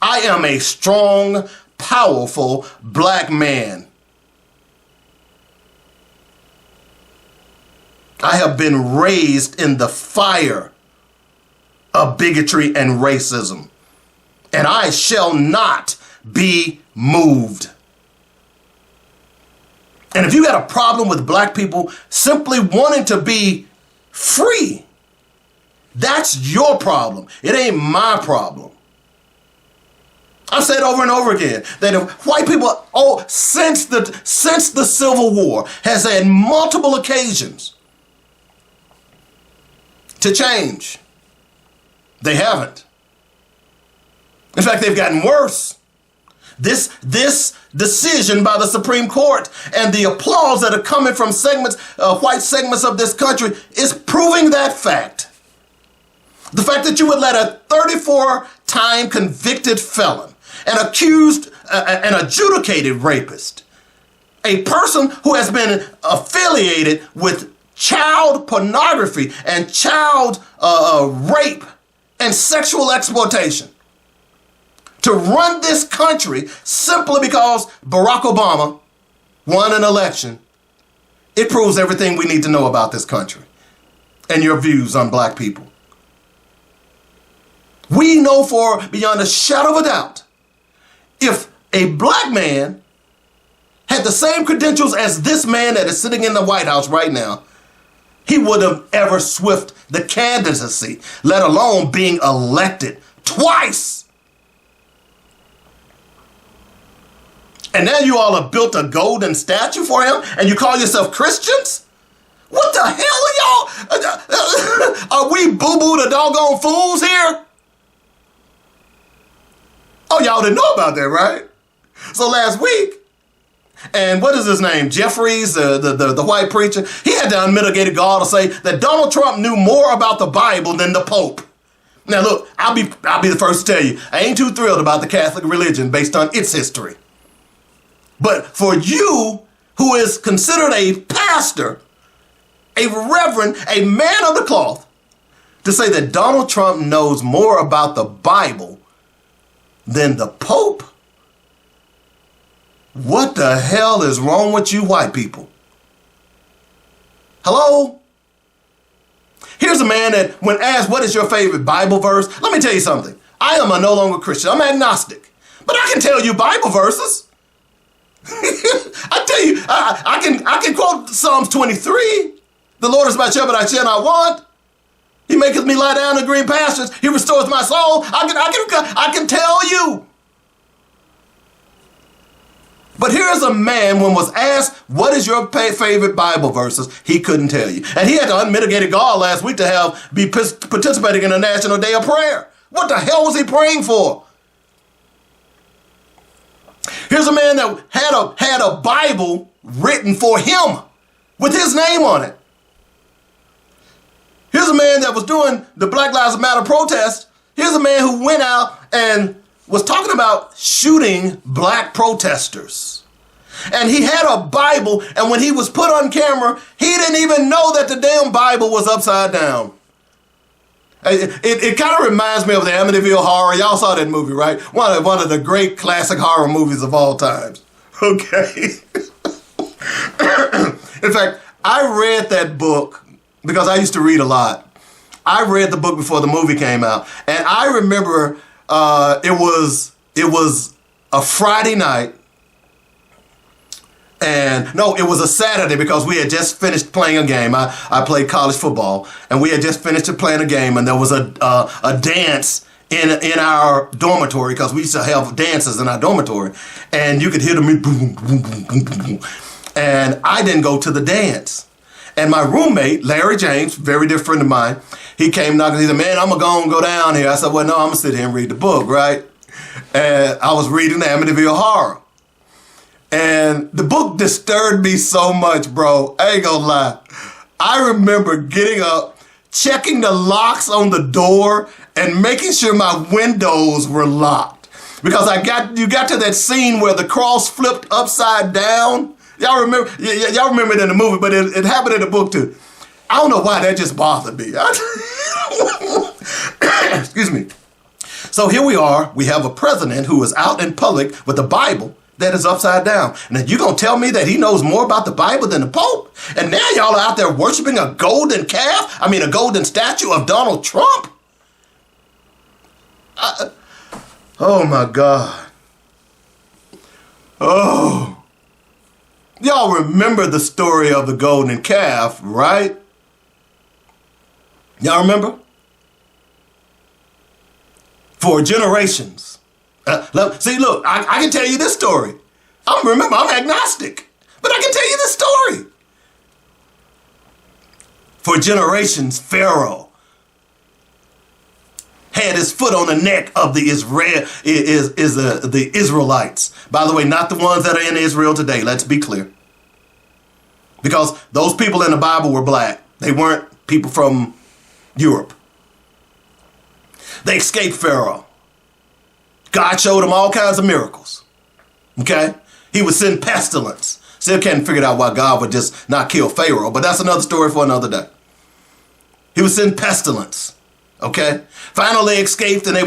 I am a strong, powerful black man. I have been raised in the fire of bigotry and racism, and I shall not be moved. And if you got a problem with black people simply wanting to be free, that's your problem. It ain't my problem. I've said over and over again that if white people, since the Civil War, has had multiple occasions to change. They haven't. In fact, they've gotten worse. This decision by the Supreme Court and the applause that are coming from white segments of this country is proving that fact. The fact that you would let a 34-time convicted felon, an adjudicated rapist, a person who has been affiliated with child pornography and child rape and sexual exploitation, to run this country simply because Barack Obama won an election, it proves everything we need to know about this country and your views on black people. We know for beyond a shadow of a doubt, if a black man had the same credentials as this man that is sitting in the White House right now, he would have ever swift the candidacy, let alone being elected twice. And now you all have built a golden statue for him and you call yourself Christians? What the hell are y'all? Are we boo-boo the doggone fools here? Oh, y'all didn't know about that, right? So last week, and what is his name? Jeffries, the white preacher, he had the unmitigated gall to say that Donald Trump knew more about the Bible than the Pope. Now look, I'll be the first to tell you, I ain't too thrilled about the Catholic religion based on its history. But for you, who is considered a pastor, a reverend, a man of the cloth, to say that Donald Trump knows more about the Bible than the Pope? What the hell is wrong with you white people? Hello? Here's a man that, when asked, what is your favorite Bible verse? Let me tell you something. I am a no longer Christian. I'm agnostic. But I can tell you Bible verses. I tell you, I can quote Psalms 23. The Lord is my shepherd, I shall not want. He maketh me lie down in green pastures. He restores my soul. I can tell you. But here's a man, when was asked, what is your favorite Bible verses? He couldn't tell you. And he had the unmitigated gall last week to be participating in a National Day of Prayer. What the hell was he praying for? Here's a man that had a Bible written for him with his name on it. Here's a man that was doing the Black Lives Matter protest. Here's a man who went out and was talking about shooting black protesters. And he had a Bible, and when he was put on camera, he didn't even know that the damn Bible was upside down. It kind of reminds me of the Amityville Horror. Y'all saw that movie, right? One of the great classic horror movies of all times. Okay. In fact, I read that book because I used to read a lot. I read the book before the movie came out, and I remember it was a Friday night. And no, it was a Saturday because we had just finished playing a game. I played college football, and we had just finished playing a game, and there was a dance in our dormitory, because we used to have dances in our dormitory, and you could hear the music, boom, boom, boom, boom, boom, boom. And I didn't go to the dance. And my roommate, Larry James, very dear friend of mine, he came knocking. He said, "Man, I'm gonna go down here." I said, "Well, no, I'm gonna sit here and read the book, right?" And I was reading the Amityville Horror. And the book disturbed me so much, bro. I ain't gonna lie. I remember getting up, checking the locks on the door, and making sure my windows were locked. Because you got to that scene where the cross flipped upside down. Y'all remember it in the movie, but it happened in the book too. I don't know why that just bothered me. Excuse me. So here we are. We have a president who is out in public with the Bible that is upside down. And then you're going to tell me that he knows more about the Bible than the Pope? And now y'all are out there worshiping a golden a golden statue of Donald Trump? Oh my God. Oh. Y'all remember the story of the golden calf, right? Y'all remember? For generations. See, look, I can tell you this story. I'm agnostic, but I can tell you this story. For generations, Pharaoh had his foot on the neck of the Israelites. By the way, not the ones that are in Israel today. Let's be clear. Because those people in the Bible were black. They weren't people from Europe. They escaped Pharaoh. God showed them all kinds of miracles. Okay? He would send pestilence. Still can't figure out why God would just not kill Pharaoh, but that's another story for another day. He would send pestilence. Okay? Finally escaped, and they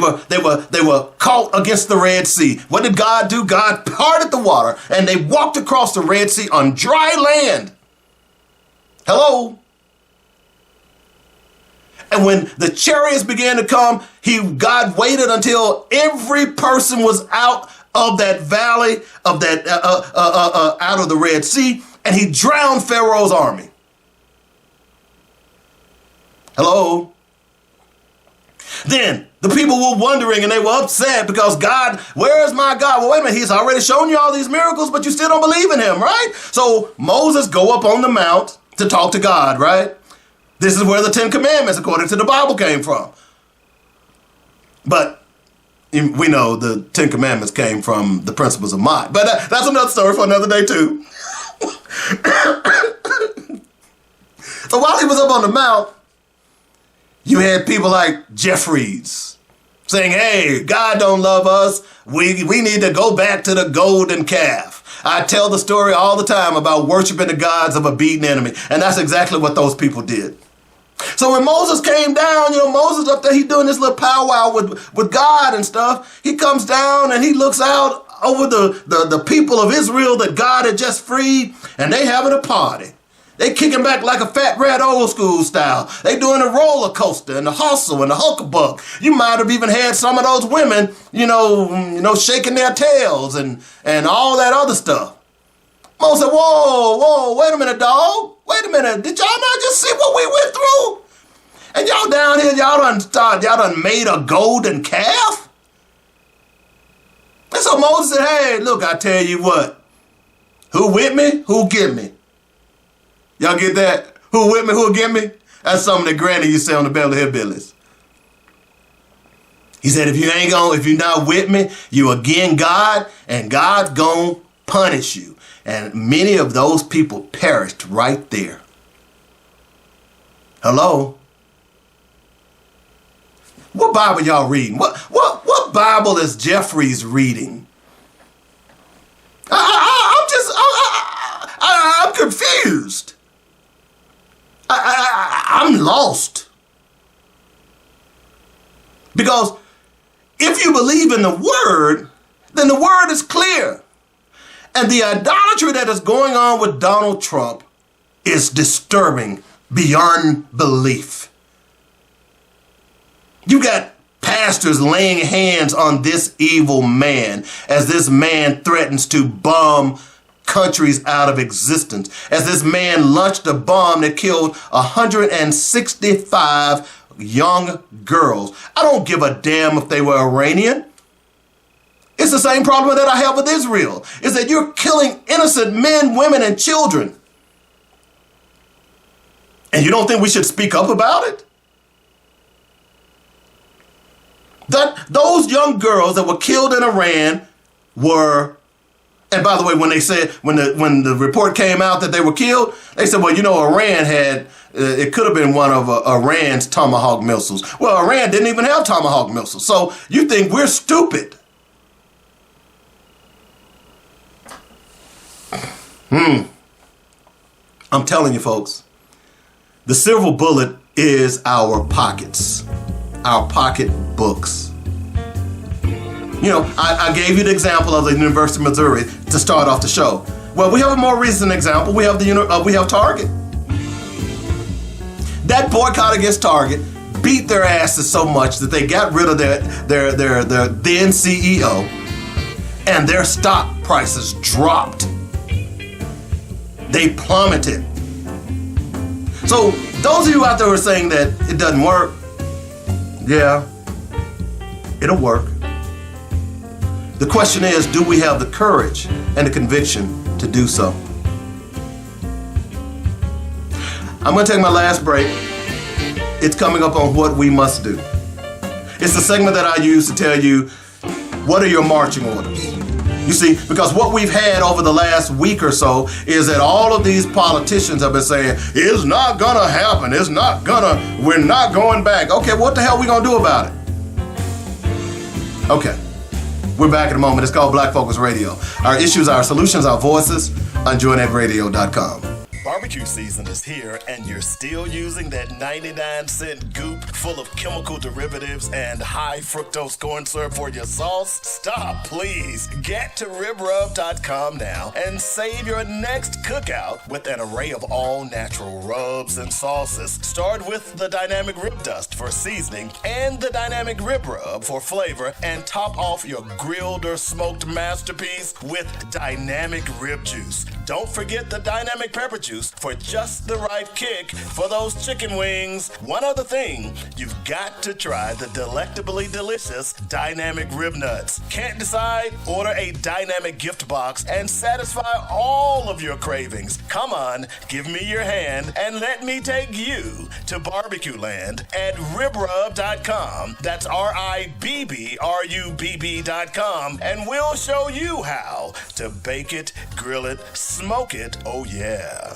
were caught against the Red Sea. What did God do? God parted the water, and they walked across the Red Sea on dry land. Hello? And when the chariots began to come, God waited until every person was out of that valley, out of the Red Sea, and he drowned Pharaoh's army. Hello? Then the people were wondering, and they were upset because God, where is my God? Well, wait a minute, he's already shown you all these miracles, but you still don't believe in him, right? So Moses go up on the mount to talk to God, right? This is where the 10 Commandments, according to the Bible, came from. But we know the 10 Commandments came from the principles of mind. But that's another story for another day, too. So while he was up on the mount, you had people like Jeffries saying, "Hey, God don't love us. We need to go back to the golden calf." I tell the story all the time about worshiping the gods of a beaten enemy. And that's exactly what those people did. So when Moses came down, Moses up there, he doing this little powwow with God and stuff. He comes down and he looks out over the people of Israel that God had just freed, and they having a party. They kicking back like a fat rat old school style. They doing a roller coaster and the hustle and the hucklebuck. You might have even had some of those women, shaking their tails and all that other stuff. Moses said, whoa, wait a minute, dog. Wait a minute. Did y'all not just see what we went through? And y'all down here, y'all done made a golden calf? And so Moses said, hey, look, I tell you what. Who with me, who get me? Y'all get that? Who with me, who'll get me? That's something that Granny used to say on the Beverly Hillbillies. He said, if you're not with me, you again God, and God's gonna punish you. And many of those people perished right there. Hello? What Bible y'all reading? What Bible is Jeffries reading? I'm confused. I'm lost. Because if you believe in the word, then the word is clear. And the idolatry that is going on with Donald Trump is disturbing beyond belief. You got pastors laying hands on this evil man as this man threatens to bomb countries out of existence, as this man launched a bomb that killed 165 young girls. I don't give a damn if they were Iranian. It's the same problem that I have with Israel, is that you're killing innocent men, women, and children. And you don't think we should speak up about it? That those young girls that were killed in Iran were, and by the way, when the report came out that they were killed, they said, well, Iran had, it could have been one of Iran's Tomahawk missiles. Well, Iran didn't even have Tomahawk missiles. So you think we're stupid? I'm telling you, folks, the silver bullet is our pockets, our pocket books. I gave you the example of the University of Missouri to start off the show. Well, we have a more recent example. We have Target. That boycott against Target beat their asses so much that they got rid of their then CEO, and their stock prices dropped. They plummeted. So those of you out there who are saying that it doesn't work, yeah, it'll work. The question is, do we have the courage and the conviction to do so? I'm going to take my last break. It's coming up on what we must do. It's the segment that I use to tell you, what are your marching orders? You see, because what we've had over the last week or so is that all of these politicians have been saying, it's not gonna happen, we're not going back. Okay, what the hell are we gonna do about it? Okay, we're back in a moment. It's called Black Focus Radio. Our issues, our solutions, our voices on joynetradio.com. Barbecue season is here, and you're still using that 99-cent goop full of chemical derivatives and high fructose corn syrup for your sauce? Stop, please. Get to ribrub.com now and save your next cookout with an array of all-natural rubs and sauces. Start with the Dynamic Rib Dust for seasoning and the Dynamic Rib Rub for flavor, and top off your grilled or smoked masterpiece with Dynamic Rib Juice. Don't forget the Dynamic Pepper Juice for just the right kick for those chicken wings. One other thing, you've got to try the delectably delicious Dynamic Rib Nuts. Can't decide? Order a Dynamic gift box and satisfy all of your cravings. Come on, give me your hand and let me take you to barbecue land at ribrub.com. That's RIBBRUBB.com, and we'll show you how to bake it, grill it, smoke it. Oh yeah.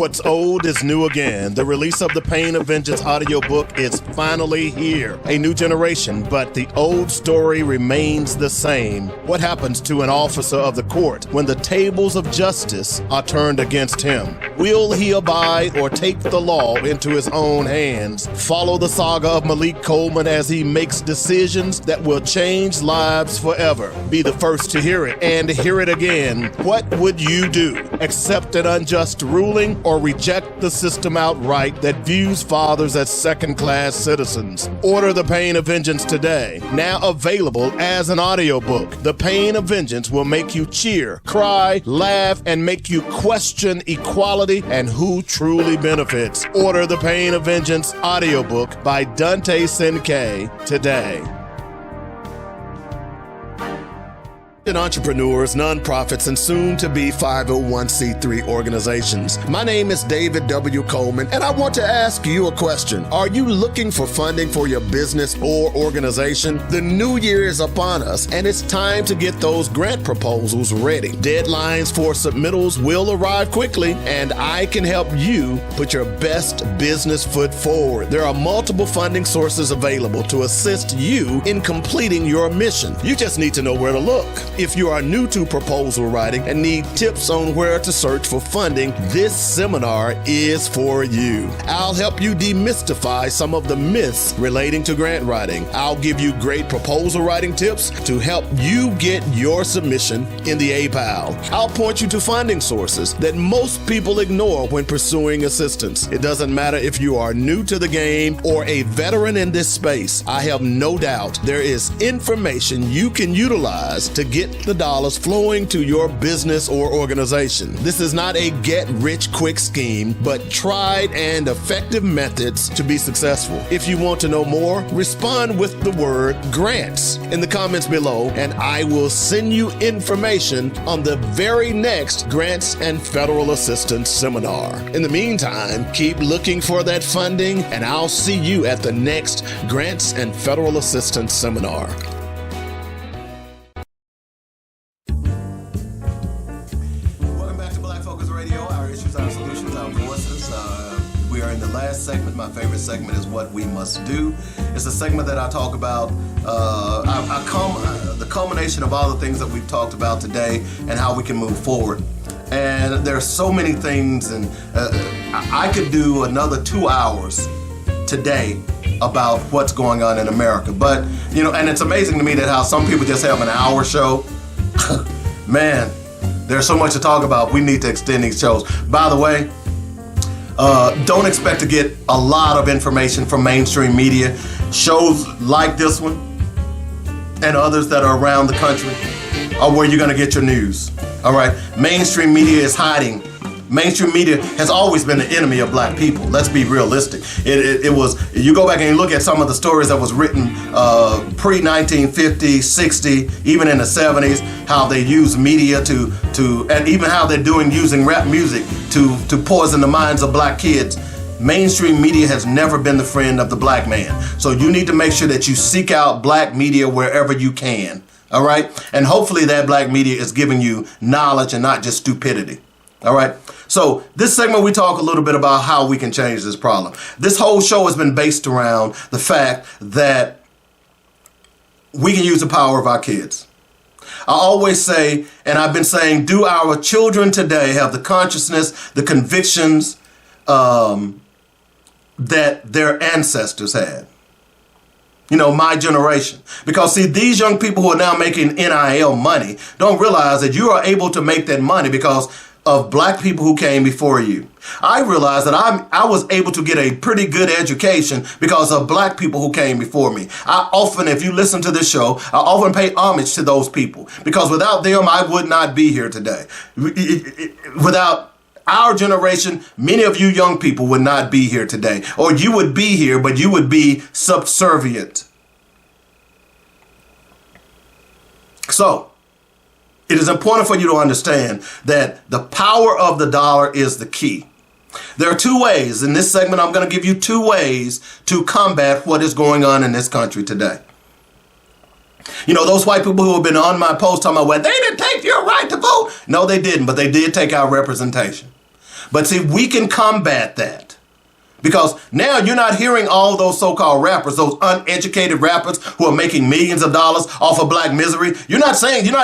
What's old is new again. The release of the Pain of Vengeance audiobook is finally here. A new generation, but the old story remains the same. What happens to an officer of the court when the tables of justice are turned against him? Will he abide or take the law into his own hands? Follow the saga of Malik Coleman as he makes decisions that will change lives forever. Be the first to hear it and hear it again. What would you do? Accept an unjust ruling or reject the system outright that views fathers as second-class citizens? Order The Pain of Vengeance today. Now available as an audiobook. The Pain of Vengeance will make you cheer, cry, laugh, and make you question equality and who truly benefits. Order The Pain of Vengeance audiobook by Dante Senke today. Entrepreneurs, nonprofits, and soon-to-be 501c3 organizations. My name is David W. Coleman, and I want to ask you a question. Are you looking for funding for your business or organization? The new year is upon us, and it's time to get those grant proposals ready. Deadlines for submittals will arrive quickly, and I can help you put your best business foot forward. There are multiple funding sources available to assist you in completing your mission. You just need to know where to look. If you are new to proposal writing and need tips on where to search for funding, this seminar is for you. I'll help you demystify some of the myths relating to grant writing. I'll give you great proposal writing tips to help you get your submission in the A-pile. I'll point you to funding sources that most people ignore when pursuing assistance. It doesn't matter if you are new to the game or a veteran in this space. I have no doubt there is information you can utilize to get the dollars flowing to your business or organization. This is not a get-rich-quick scheme, but tried and effective methods to be successful. If you want to know more, respond with the word grants in the comments below, and I will send you information on the very next Grants and Federal Assistance Seminar. In the meantime, keep looking for that funding, and I'll see you at the next Grants and Federal Assistance Seminar. Segment. My favorite segment is What We Must Do. It's a segment that I talk about the culmination of all the things that we've talked about today and how we can move forward. And there's so many things, and I could do another 2 hours today about what's going on in America. But, and it's amazing to me that how some people just have an hour show. Man, there's so much to talk about. We need to extend these shows. By the way, don't expect to get a lot of information from mainstream media. Shows like this one and others that are around the country are where you're going to get your news. All right. Mainstream media is hiding. Mainstream media has always been the enemy of black people. Let's be realistic. It was, you go back and you look at some of the stories that was written pre-1950, 60, even in the 70s, how they use media to and even how they're using rap music to poison the minds of black kids. Mainstream media has never been the friend of the black man. So you need to make sure that you seek out black media wherever you can. All right. And hopefully that black media is giving you knowledge and not just stupidity. All right. So this segment, we talk a little bit about how we can change this problem. This whole show has been based around the fact that we can use the power of our kids. I always say, and I've been saying, do our children today have the consciousness, the convictions that their ancestors had? My generation. Because see, these young people who are now making NIL money don't realize that you are able to make that money because of black people who came before you. I realized that I was able to get a pretty good education because of black people who came before me. I often, if you listen to this show, I often pay homage to those people because without them, I would not be here today. Without our generation, many of you young people would not be here today, or you would be here, but you would be subservient. So, it is important for you to understand that the power of the dollar is the key. There are two ways. In this segment, I'm going to give you 2 ways to combat what is going on in this country today. Those white people who have been on my post talking about, well, they didn't take your right to vote. No, they didn't, but they did take our representation. But see, we can combat that. Because now you're not hearing all those so-called rappers, those uneducated rappers who are making millions of dollars off of black misery. You're not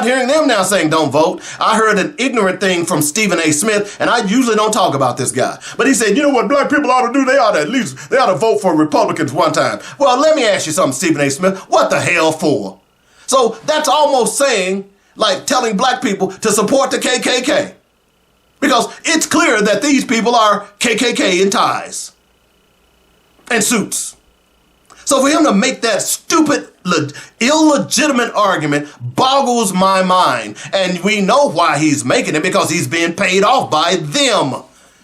hearing them now saying don't vote. I heard an ignorant thing from Stephen A. Smith, and I usually don't talk about this guy. But he said, you know what black people ought to do? They ought to vote for Republicans one time. Well, let me ask you something, Stephen A. Smith. What the hell for? So that's almost saying, like telling black people to support the KKK. Because it's clear that these people are KKK in ties and suits. So for him to make that stupid, illegitimate argument boggles my mind. And we know why he's making it, because he's being paid off by them.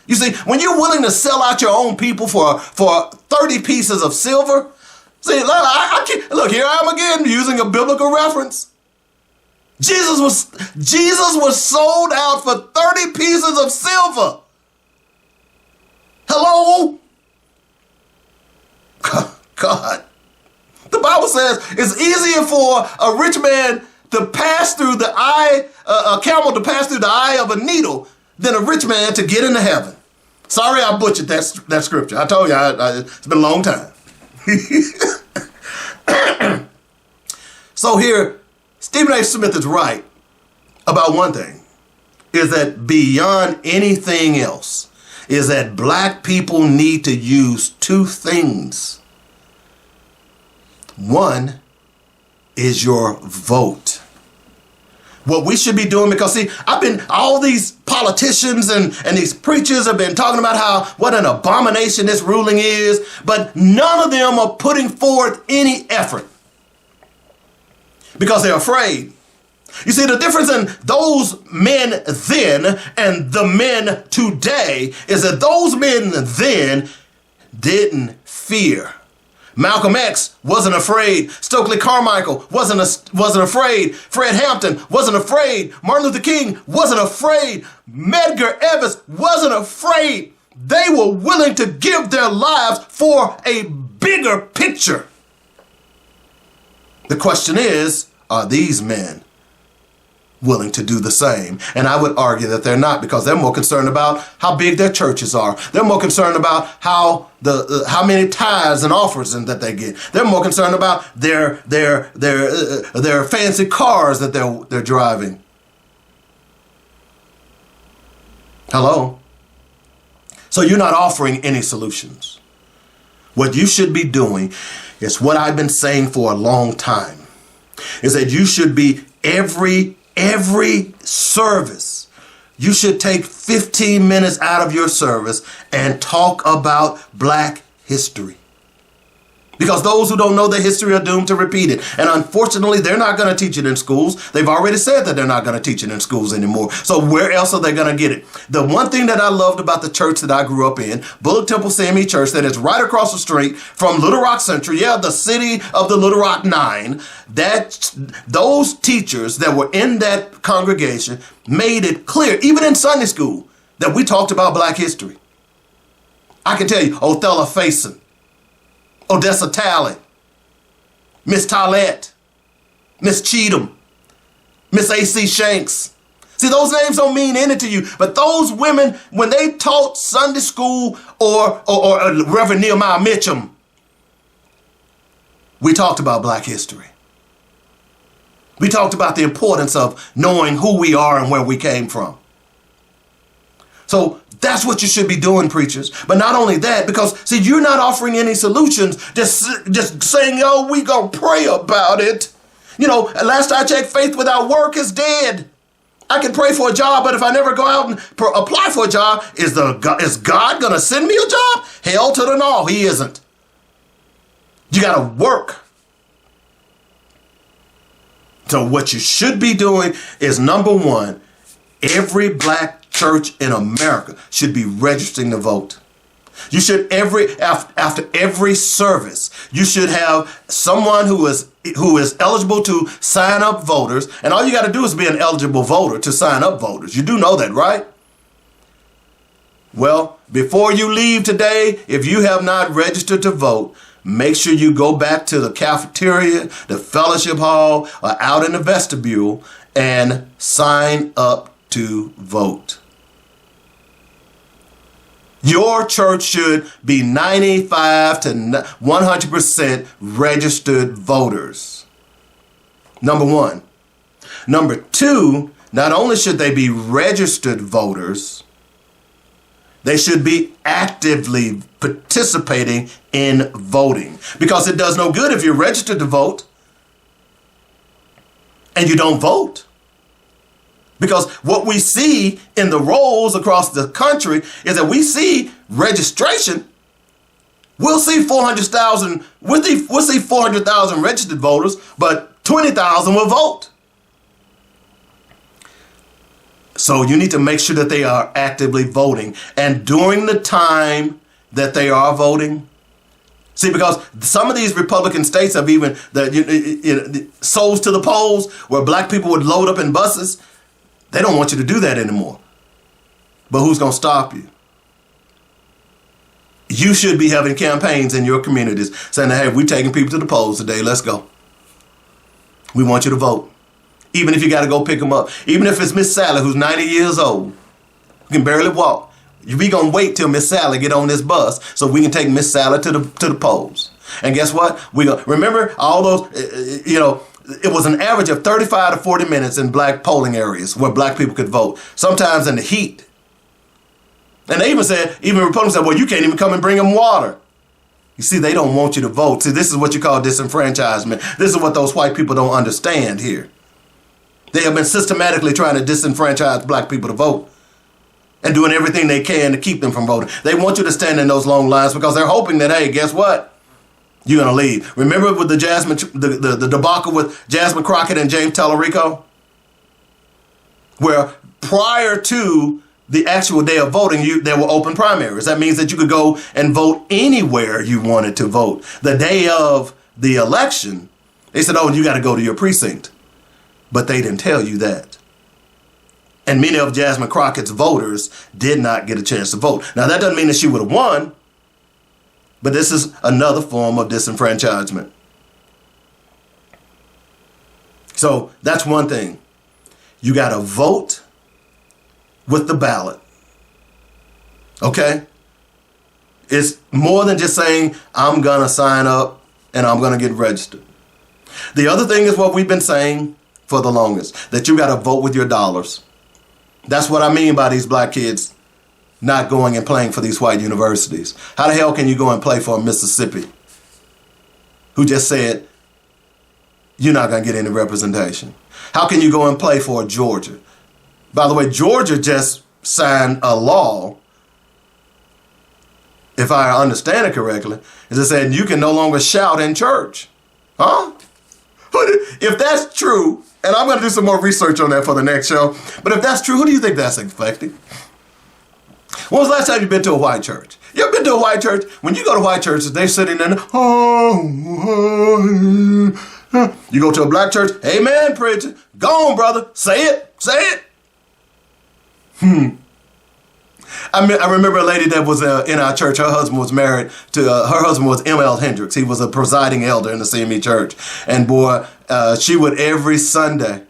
You see, when you're willing to sell out your own people for 30 pieces of silver, see, look, here I am again using a biblical reference. Jesus was sold out for 30 pieces of silver. Hello? God. The Bible says it's easier for a rich man to pass through the eye, a camel to pass through the eye of a needle than a rich man to get into heaven. Sorry I butchered that scripture. I told you, it's been a long time. So here, Stephen A. Smith is right about one thing, is that beyond anything else, is that black people need to use two things. One is your vote. What we should be doing, because see, all these politicians and these preachers have been talking about what an abomination this ruling is, but none of them are putting forth any effort because they're afraid. You see, the difference in those men then and the men today is that those men then didn't fear. Malcolm X wasn't afraid. Stokely Carmichael wasn't afraid. Fred Hampton wasn't afraid. Martin Luther King wasn't afraid. Medgar Evers wasn't afraid. They were willing to give their lives for a bigger picture. The question is, are these men willing to do the same? And I would argue that they're not, because they're more concerned about how big their churches are. They're more concerned about how many tithes and offers that they get. They're more concerned about their fancy cars that they're driving. Hello? So you're not offering any solutions. What you should be doing is what I've been saying for a long time, is that you should be every service, you should take 15 minutes out of your service and talk about black history. Because those who don't know the history are doomed to repeat it. And unfortunately, they're not going to teach it in schools. They've already said that they're not going to teach it in schools anymore. So where else are they going to get it? The one thing that I loved about the church that I grew up in, Bullock Temple CME Church, that is right across the street from Little Rock Central, the city of the Little Rock Nine, those teachers that were in that congregation made it clear, even in Sunday school, that we talked about black history. I can tell you, Othello Faison, Odessa Talley, Miss Tollett, Miss Cheatham, Miss A.C. Shanks. See, those names don't mean anything to you, but those women, when they taught Sunday school or Reverend Nehemiah Mitchum, we talked about black history. We talked about the importance of knowing who we are and where we came from. So that's what you should be doing, preachers. But not only that, because, see, you're not offering any solutions, just saying, we gonna pray about it. Last I checked, faith without work is dead. I can pray for a job, but if I never go out and apply for a job, is God gonna send me a job? Hell to the no, he isn't. You gotta work. So what you should be doing is, number one, every black church in America should be registering to vote. You should after every service, you should have someone who is eligible to sign up voters, and all you got to do is be an eligible voter to sign up voters. You do know that, right? Well, before you leave today, if you have not registered to vote, make sure you go back to the cafeteria, the fellowship hall, or out in the vestibule and sign up to vote. Your church should be 95 to 100% registered voters. Number one. Number two, not only should they be registered voters, they should be actively participating in voting. Because it does no good if you're registered to vote and you don't vote. Because what we see in the rolls across the country is that we see registration. We'll see 400,000. We'll see 400,000 registered voters, but 20,000 will vote. So you need to make sure that they are actively voting. And during the time that they are voting, see, because some of these Republican states have even souls to the polls where black people would load up in buses. They don't want you to do that anymore. But who's going to stop you? You should be having campaigns in your communities saying, hey, we're taking people to the polls today. Let's go. We want you to vote. Even if you got to go pick them up. Even if it's Miss Sally, who's 90 years old, who can barely walk. We going to wait till Miss Sally get on this bus so we can take Miss Sally to the polls. And guess what? Remember all those, it was an average of 35 to 40 minutes in black polling areas where black people could vote, sometimes in the heat. And they even Republicans said, well, you can't even come and bring them water. You see, they don't want you to vote. See, this is what you call disenfranchisement. This is what those white people don't understand here. They have been systematically trying to disenfranchise black people to vote and doing everything they can to keep them from voting. They want you to stand in those long lines because they're hoping that, hey, guess what? You're going to leave. Remember with the debacle with Jasmine Crockett and James Tallarico? Where prior to the actual day of voting, there were open primaries. That means that you could go and vote anywhere you wanted to vote. The day of the election, they said, oh, you got to go to your precinct. But they didn't tell you that. And many of Jasmine Crockett's voters did not get a chance to vote. Now, that doesn't mean that she would have won. But this is another form of disenfranchisement. So that's one thing. You got to vote with the ballot. Okay? It's more than just saying, I'm going to sign up and I'm going to get registered. The other thing is what we've been saying for the longest, that you got to vote with your dollars. That's what I mean by these black kids not going and playing for these white universities. How the hell can you go and play for a Mississippi who just said you're not going to get any representation? How can you go and play for Georgia? By the way, Georgia just signed a law, if I understand it correctly, is it said you can no longer shout in church. Huh? If that's true, and I'm going to do some more research on that for the next show, but if that's true, who do you think that's affecting? When was the last time you've been to a white church? You ever been to a white church? When you go to white churches, they're sitting in you go to a black church, amen, preacher. Go on, brother. Say it. Say it. I remember a lady that was in our church. Her husband was married to, her husband was M.L. Hendricks. He was a presiding elder in the CME church. And boy, she would every Sunday,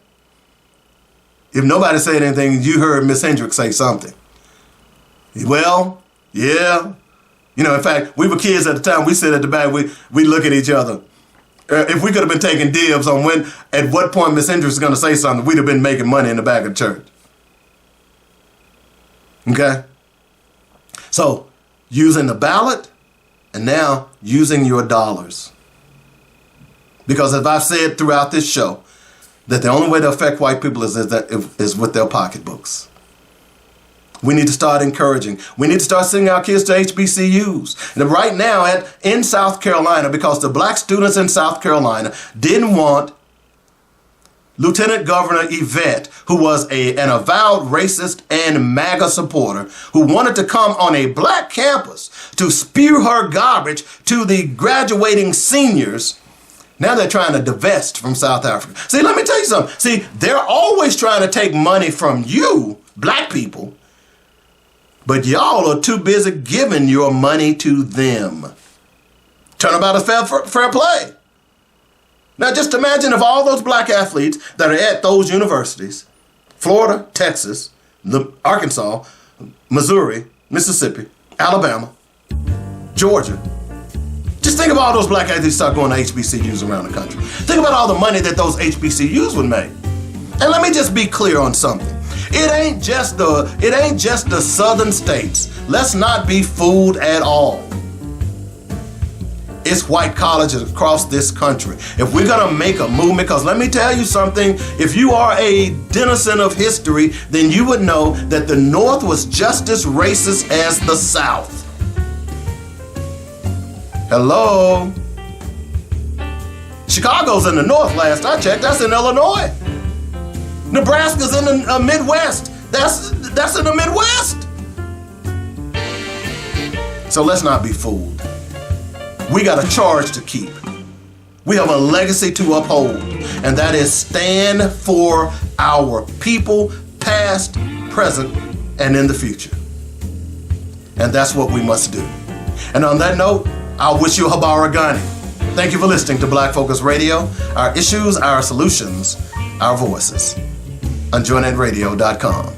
if nobody said anything, you heard Miss Hendricks say something. Well, yeah. In fact, we were kids at the time. We sit at the back. We look at each other. If we could have been taking dibs on at what point Miss Hendricks is going to say something, we'd have been making money in the back of the church. Okay? So, using the ballot and now using your dollars. Because as I've said throughout this show, that the only way to affect white people is with their pocketbooks. We need to start encouraging. We need to start sending our kids to HBCUs. And right now in South Carolina, because the black students in South Carolina didn't want Lieutenant Governor Yvette, who was an avowed racist and MAGA supporter, who wanted to come on a black campus to spew her garbage to the graduating seniors. Now they're trying to divest from South Africa. See, let me tell you something. See, they're always trying to take money from you, black people, but y'all are too busy giving your money to them. Turnabout is fair play. Now just imagine if all those black athletes that are at those universities, Florida, Texas, Arkansas, Missouri, Mississippi, Alabama, Georgia. Just think about all those black athletes start going to HBCUs around the country. Think about all the money that those HBCUs would make. And let me just be clear on something. It ain't just the southern states. Let's not be fooled at all. It's white colleges across this country. If we're gonna make a movement, because let me tell you something, if you are a denizen of history, then you would know that the North was just as racist as the South. Hello? Chicago's in the North last I checked, that's in Illinois. Nebraska's in the Midwest, that's in the Midwest. So let's not be fooled. We got a charge to keep. We have a legacy to uphold, and that is stand for our people, past, present, and in the future. And that's what we must do. And on that note, I wish you Habari Gani. Thank you for listening to Black Focus Radio, our issues, our solutions, our voices. On joinnetradio.com.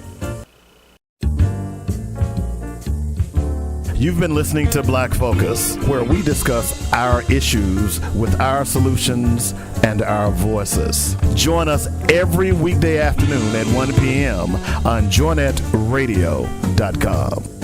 You've been listening to Black Focus, where we discuss our issues with our solutions and our voices. Join us every weekday afternoon at 1 p.m. on joinnetradio.com.